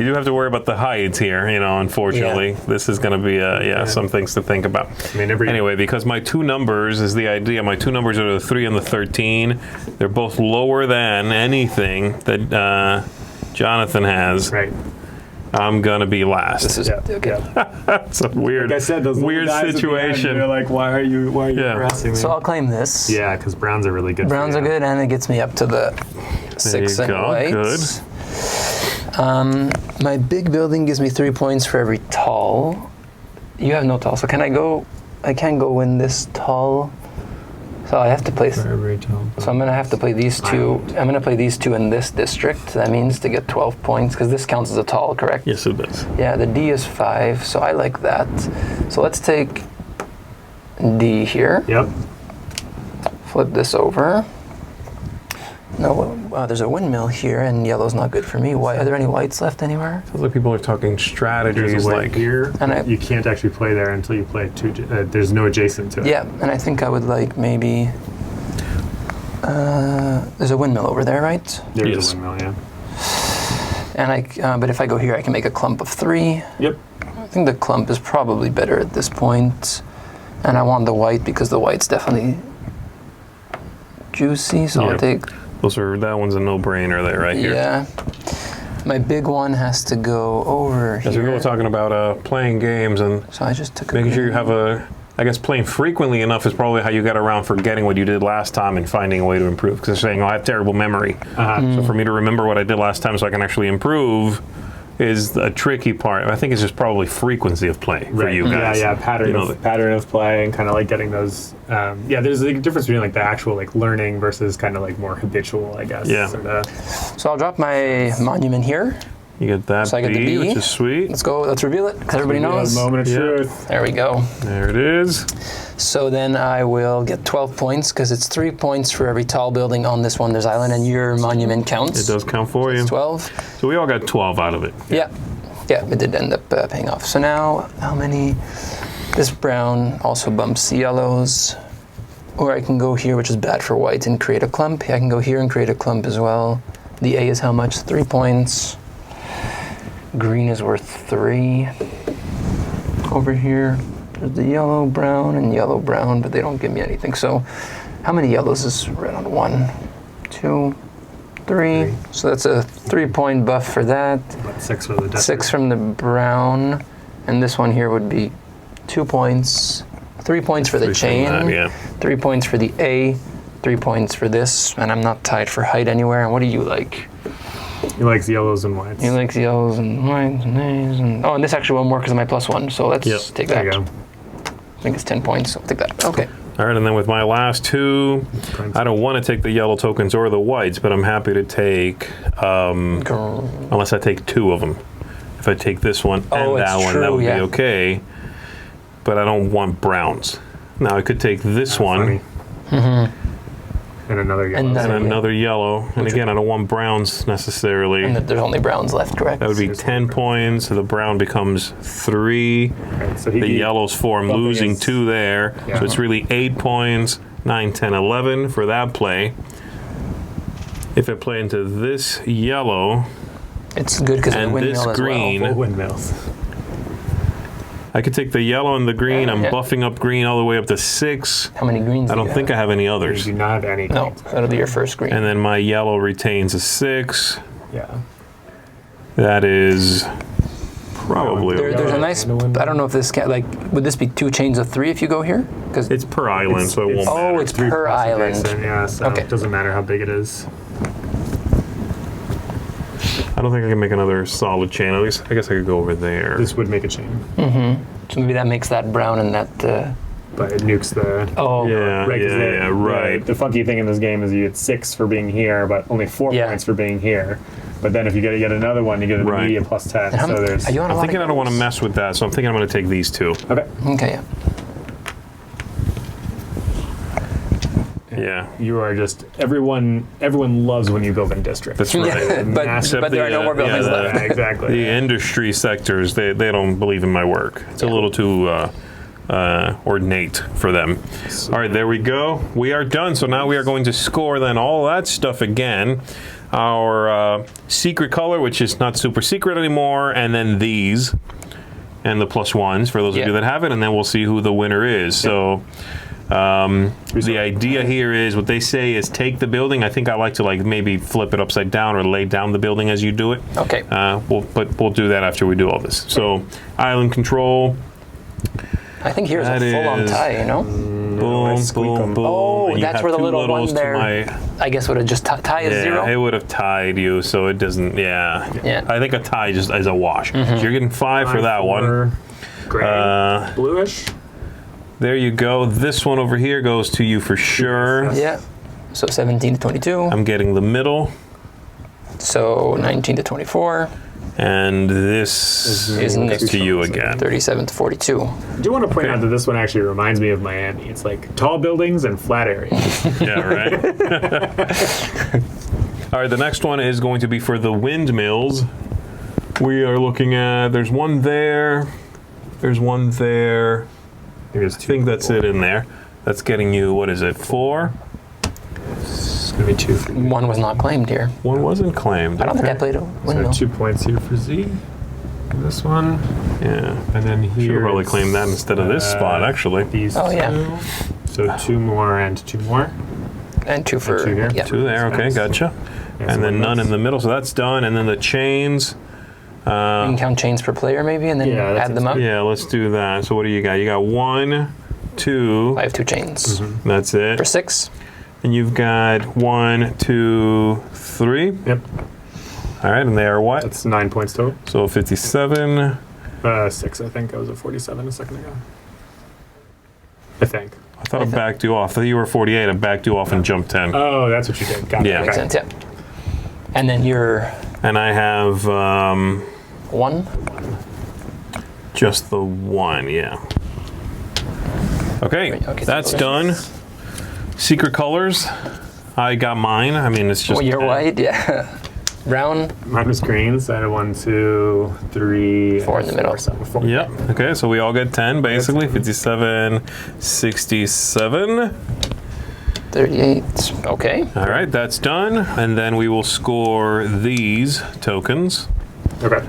do have to worry about the heights here, unfortunately. This is going to be, some things to think about. I mean, Anyway, because my 2 numbers is the idea, my 2 numbers are the 3 and the 13. They're both lower than anything that Jonathan has. Right. I'm going to be last. This is Yeah. okay. Yeah. It's a weird, Like I said, those little weird guys at the end, situation. They're like, why are you Yeah. harassing me? So I'll claim this. Yeah, because browns are really good. Browns for are you. good, and it gets me up to the 6 you and go, whites. My big building gives me 3 points for every tall. You have no tall, so can I go? I can't go in this tall. So I have to play. So I'm gonna have to play these 2. I'm gonna play these 2 in this district. That means to get 12 points because this counts as a tall, correct? Yes, it does. Yeah, the D is 5, so I like that. So let's take D here. Yep. Flip this over. No, there's a windmill here, and yellow's not good for me. Why? Are there any whites left anywhere? Sounds like people are talking There's strategies a like here. And You can't actually play there until you play 2. There's no adjacent to it. Yeah, and I think I would like maybe. There's a windmill over there, right? There's Yes. a windmill, yeah. And but if I go here, I can make a clump of 3. Yep. I think the clump is probably better at this point, and I want the white because the white's definitely juicy. So Yeah. I'll take. that one's a no-brainer there right here. Yeah. My big one has to go over As we here. were talking about playing games and So I just took a making sure you green. have I guess playing frequently enough is probably how you get around forgetting what you did last time and finding a way to improve. Because they're saying, I have terrible memory. So for me to remember what I did last time so I can actually improve is a tricky part. I think it's just probably frequency of play for you guys. Yeah, pattern of play and kind of like getting those. There's a difference between like the actual like learning versus kind of like more habitual, I guess. Yeah. So I'll drop my monument here. You get that So I get the B, B. which is sweet. Let's go. Let's reveal it because everybody knows. Moment of Yeah. truth. There we go. There it is. So then I will get 12 points because it's 3 points for every tall building on this Wonders Island, and your monument counts. It does count for you. It's 12. So we all got 12 out of it. Yeah. Yeah, it did end up paying off. So now, how many? This brown also bumps the yellows. Or I can go here, which is bad for white, and create a clump. I can go here and create a clump as well. The A is how much? 3 points. Green is worth 3. Over here, there's the yellow, brown, and yellow, brown, but they don't give me anything. So how many yellows is red on? 1, 2, 3. So that's a 3-point buff for that. About 6 for the desert. 6 from the brown, and this one here would be 2 points. 3 points for the 3 from chain. that, yeah. 3 points for the A. 3 points for this, and I'm not tied for height anywhere. And what do you like? He likes yellows and whites. He likes yellows and whites and A's and and this actually won't work because of my +1. So let's Yep. take There that. you go. I think it's 10 points. So I'll take that. Okay. All right, and then with my last 2, I don't want to take the yellow tokens or the whites, but I'm happy to take, unless I take 2 of them. If I take this one Oh, and that it's one, true, that would yeah. be okay. But I don't want browns. Now I could take this one Funny. And another yellow. And and then- another yellow. And Which- again, I don't want browns necessarily. And there's only browns left, correct? That would be Here's 10 one. points. So the brown becomes 3. Right, so The yellow's 4. I'm bumping losing his- 2 there. Yeah. So it's really 8 points, 9, 10, 11 for that play. If I play into this yellow, It's good because of the And windmill this as green- well. Full windmills. I could take the yellow and the green. I'm Yeah. buffing up green all the way up to 6. How many greens? I do don't you think I have? have any You others. do not have any. No, that'll be your first green. And then my yellow retains a 6. Yeah. That is probably There's a okay. nice. I don't know if this can would this be 2 chains of 3 if you go here? Because It's per island, so it won't matter. oh, it's per plus island. adjacent, yeah, so Okay. it doesn't matter how big it is. I don't think I can make another solid chain. At least I guess I could go over there. This would make a chain, So maybe that makes that brown and that. but it nukes the. Oh, Yeah, Right, 'cause yeah, right. The funky thing in this game is you get 6 for being here, but only 4 Yeah. points for being here. But then if you get another one, you get an Right. immediate plus 10. How So m- there's. are you on a I'm lot thinking of I don't want to goals? mess with that, so I'm thinking I'm going to take these two. Okay. Okay, yeah. Yeah. You are just everyone loves when you build in district. That's right. Yeah, Massive- but there are no more buildings yeah, left. Yeah, exactly. The industry sectors, they don't believe in my work. It's a little too ornate for them. All right, there we go. We are done. So now we are going to score then all that stuff again. Our secret color, which is not super secret anymore, and then these, and the +1s for those of Yeah. you that have it, and then we'll see who the winner is. So the idea here is what they say is take the building. I think I like to maybe flip it upside down or lay down the building as you do it. Okay. We'll do that after we do all this. So island control. I think here's That a full-on is- tie, you know? Boom, squeak 'em. boom, boom. Oh, and you that's have where the two little one littles to there- my- I guess would have just tie is yeah, 0? it would have tied you, so it doesn't. Yeah. Yeah. I think a tie just is a wash. So you're getting 5 for that one. Gray, bluish. There you go. This one over here goes to you for sure. Yeah. So 17 to 22. I'm getting the middle, So 19 to 24. and this Is goes Nick. to you again. 37 to 42. I do want to point out that this one actually reminds me of Miami. It's like tall buildings and flat areas. Yeah, right. All right, the next one is going to be for the windmills. We are looking at, there's one there, there's one there. I think that's it in there. That's getting you, what is it, 4? It's gonna be 2 for you. One was not claimed here. One wasn't claimed. I don't think I Okay. played a So windmill. 2 points here for Z. This one, Yeah. and then here. Should have probably claimed that instead of this spot, actually. These Oh, yeah. 2. So 2 more and 2 more. And 2 for. two here. Yeah. 2 there, okay, gotcha. Yeah, so And then one none less. in the middle, so that's done. And then the chains. You can count chains per player maybe and then Yeah, that add them seems up. Yeah, let's do that. So what do you got? You got 1, 2. I have 2 chains. That's it. For 6. And you've got 1, 2, 3. Yep, All right, and they are what? that's 9 points total. So 57. 6, I think. I was at 47 a second ago. I think. I thought I backed you off. I thought you were 48. I backed you off and jumped 10. Oh, that's what you did. Got Yeah. it. Makes Okay. sense, yeah. And then you're And I have 1. just the 1, yeah. Okay, Okay, that's so- done. Secret colors. I got mine. I mean, it's just. Oh, you're white, yeah. Brown. Mine was green, so I had 1, 2, 3, 4 in the middle. 4. Yep. Okay, so we all get 10 basically. 57, 67. 38. Okay. All right, that's done. And then we will score these tokens. Okay.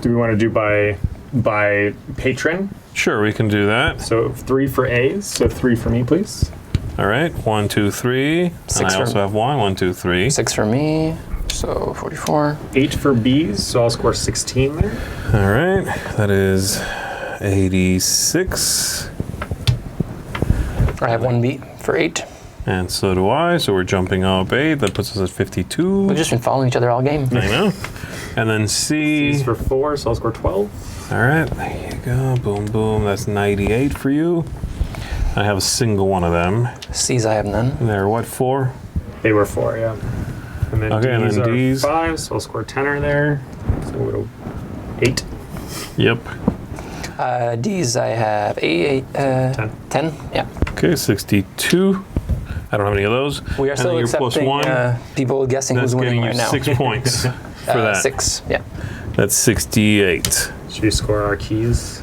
Do we want to do by patron? Sure, we can do that. So 3 for A's. So 3 for me, please. All right, 1, 2, 3. And 6 I for- also have 1, 2, 3. 6 for me. So 44. 8 for B's. So I'll score 16 there. All right, that is 86. I have 1 B for 8. And so do I. So we're jumping up 8. That puts us at 52. We've just been following each other all game. I know. And then C. C's for 4, so I'll score 12. All right, there you go. Boom, boom. That's 98 for you. I have a single one of them. C's I have none. And they're what, 4? They were 4, yeah. And then Okay, and D's then are D's. 5, so I'll score 10 there. So we'll go 8. Yep. D's I have 8, 10. Yeah. Okay, 62. I don't have any of those. We are And still then you're plus accepting 1. people guessing That's who's winning getting you right now. 6 points for that. 6. Yeah. That's 68. Should we score our keys?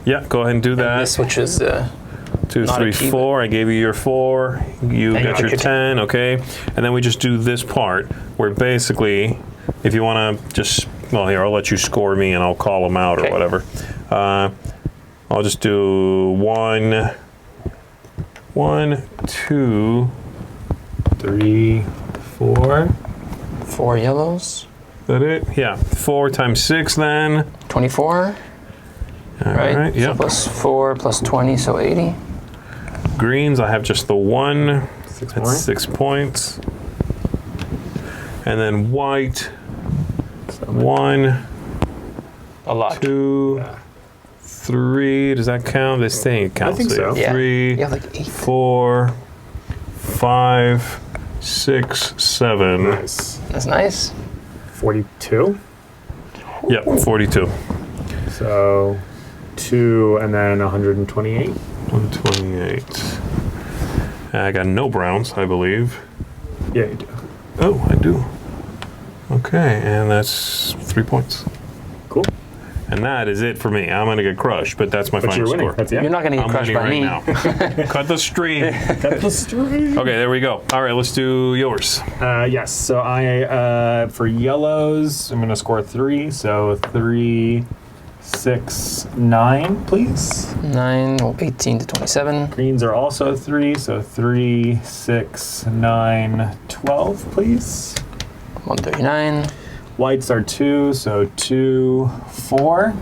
Yeah, go ahead and do that. This, which is 2, not 3, a key, 4. I gave you your 4. You And got you your got your 10. Okay. And then we just do this part where basically, if you want to just, well, here, I'll let you score me and I'll call them out or Okay. whatever. I'll just do 1, 2. 3, 4. 4 yellows. Is that it? Yeah. 4 times 6 then. 24. All Right. right. So Yep. plus 4 plus 20, so 80. Greens, I have just the 1. 6 more. That's 6 points. And then white, So 1, A lot. 2, Yeah. 3. Does that count? This thing counts. think so. Yeah. 3, You have like 8. 4, 5, 6, 7. Nice. That's nice. 42. Yep, 42. So 2 and then 128. 128. I got no browns, I believe. Yeah, you do. Oh, I do. Okay, and that's 3 points. Cool. And that is it for me. I'm going to get crushed, but that's my But final you're winning. score. That's, yeah. You're not going to get I'm crushed winning by right me. now. Cut the stream. That's the story. Okay, there we go. All right, let's do yours. Yes. So I for yellows, I'm gonna score 3. So 3, 6, 9, please. 9, 18 to 27. Greens are also 3. So 3, 6, 9, 12, please. 139. Whites are 2. So 2, 4.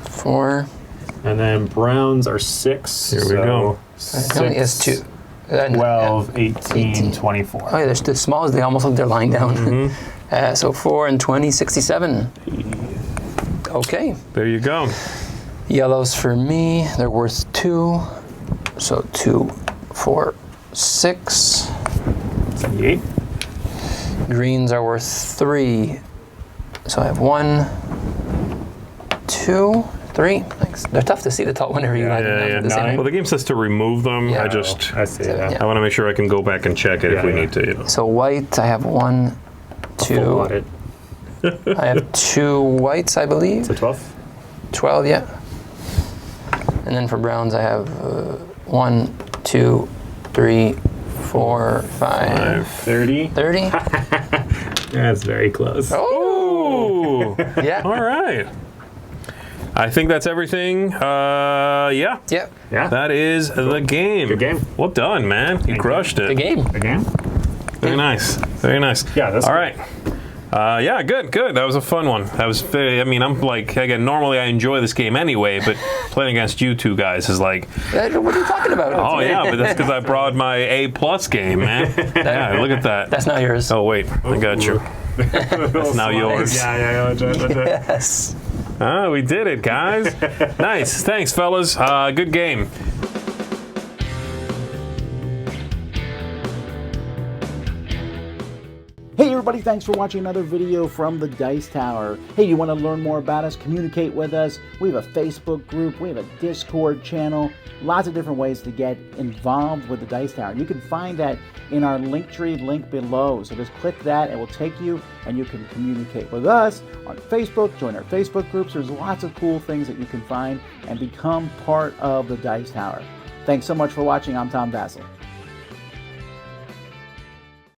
4. And then browns are 6. Here we so go. It only has 2. 12, 18, 18. 24. Oh, yeah, they're small as they almost look they're lying down. So 4 and 20, 67. Okay. There you go. Yellows for me, they're worth 2. So 2, 4, 6. 78. Greens are worth 3. So I have 1, 2, 3. Thanks. They're tough to see the top whenever you line them Yeah, down yeah. at the same. Well, the game says to remove them. Yeah. I just, I see. Yeah. Yeah. I want to make sure I can go back and check it if Yeah, we yeah. need to. You know. So white, I have 1, Full 2. audit. I have 2 whites, I believe. So 12. 12, yeah. And then for browns, I have 1, 2, 3, 4, 5, 30. 30. That's very close. Oh, Yeah. all right. I think that's everything. Yeah, Yep. Yeah. that is the game. Good game. Well done, man. You crushed it. The game. Again? Very nice. Very nice. Yeah, that's all good. right. Yeah, good. That was a fun one. That was very, I mean, I'm like, again, normally I enjoy this game anyway, but playing against you two guys is like, What are you talking about? oh yeah, but that's because I brought my A+ game, man. Yeah, look at that. That's not yours. Oh wait, I got you. That's now yours. Yeah. Yes. Ah, we did it, guys. Nice. Thanks, fellas. Good game. Hey everybody, thanks for watching another video from the Dice Tower. Hey, you want to learn more about us, communicate with us? We have a Facebook group, we have a Discord channel, lots of different ways to get involved with the Dice Tower. You can find that in our Linktree link below. So just click that, it will take you and you can communicate with us on Facebook, join our Facebook groups. There's lots of cool things that you can find and become part of the Dice Tower. Thanks so much for watching. I'm Tom Vassell.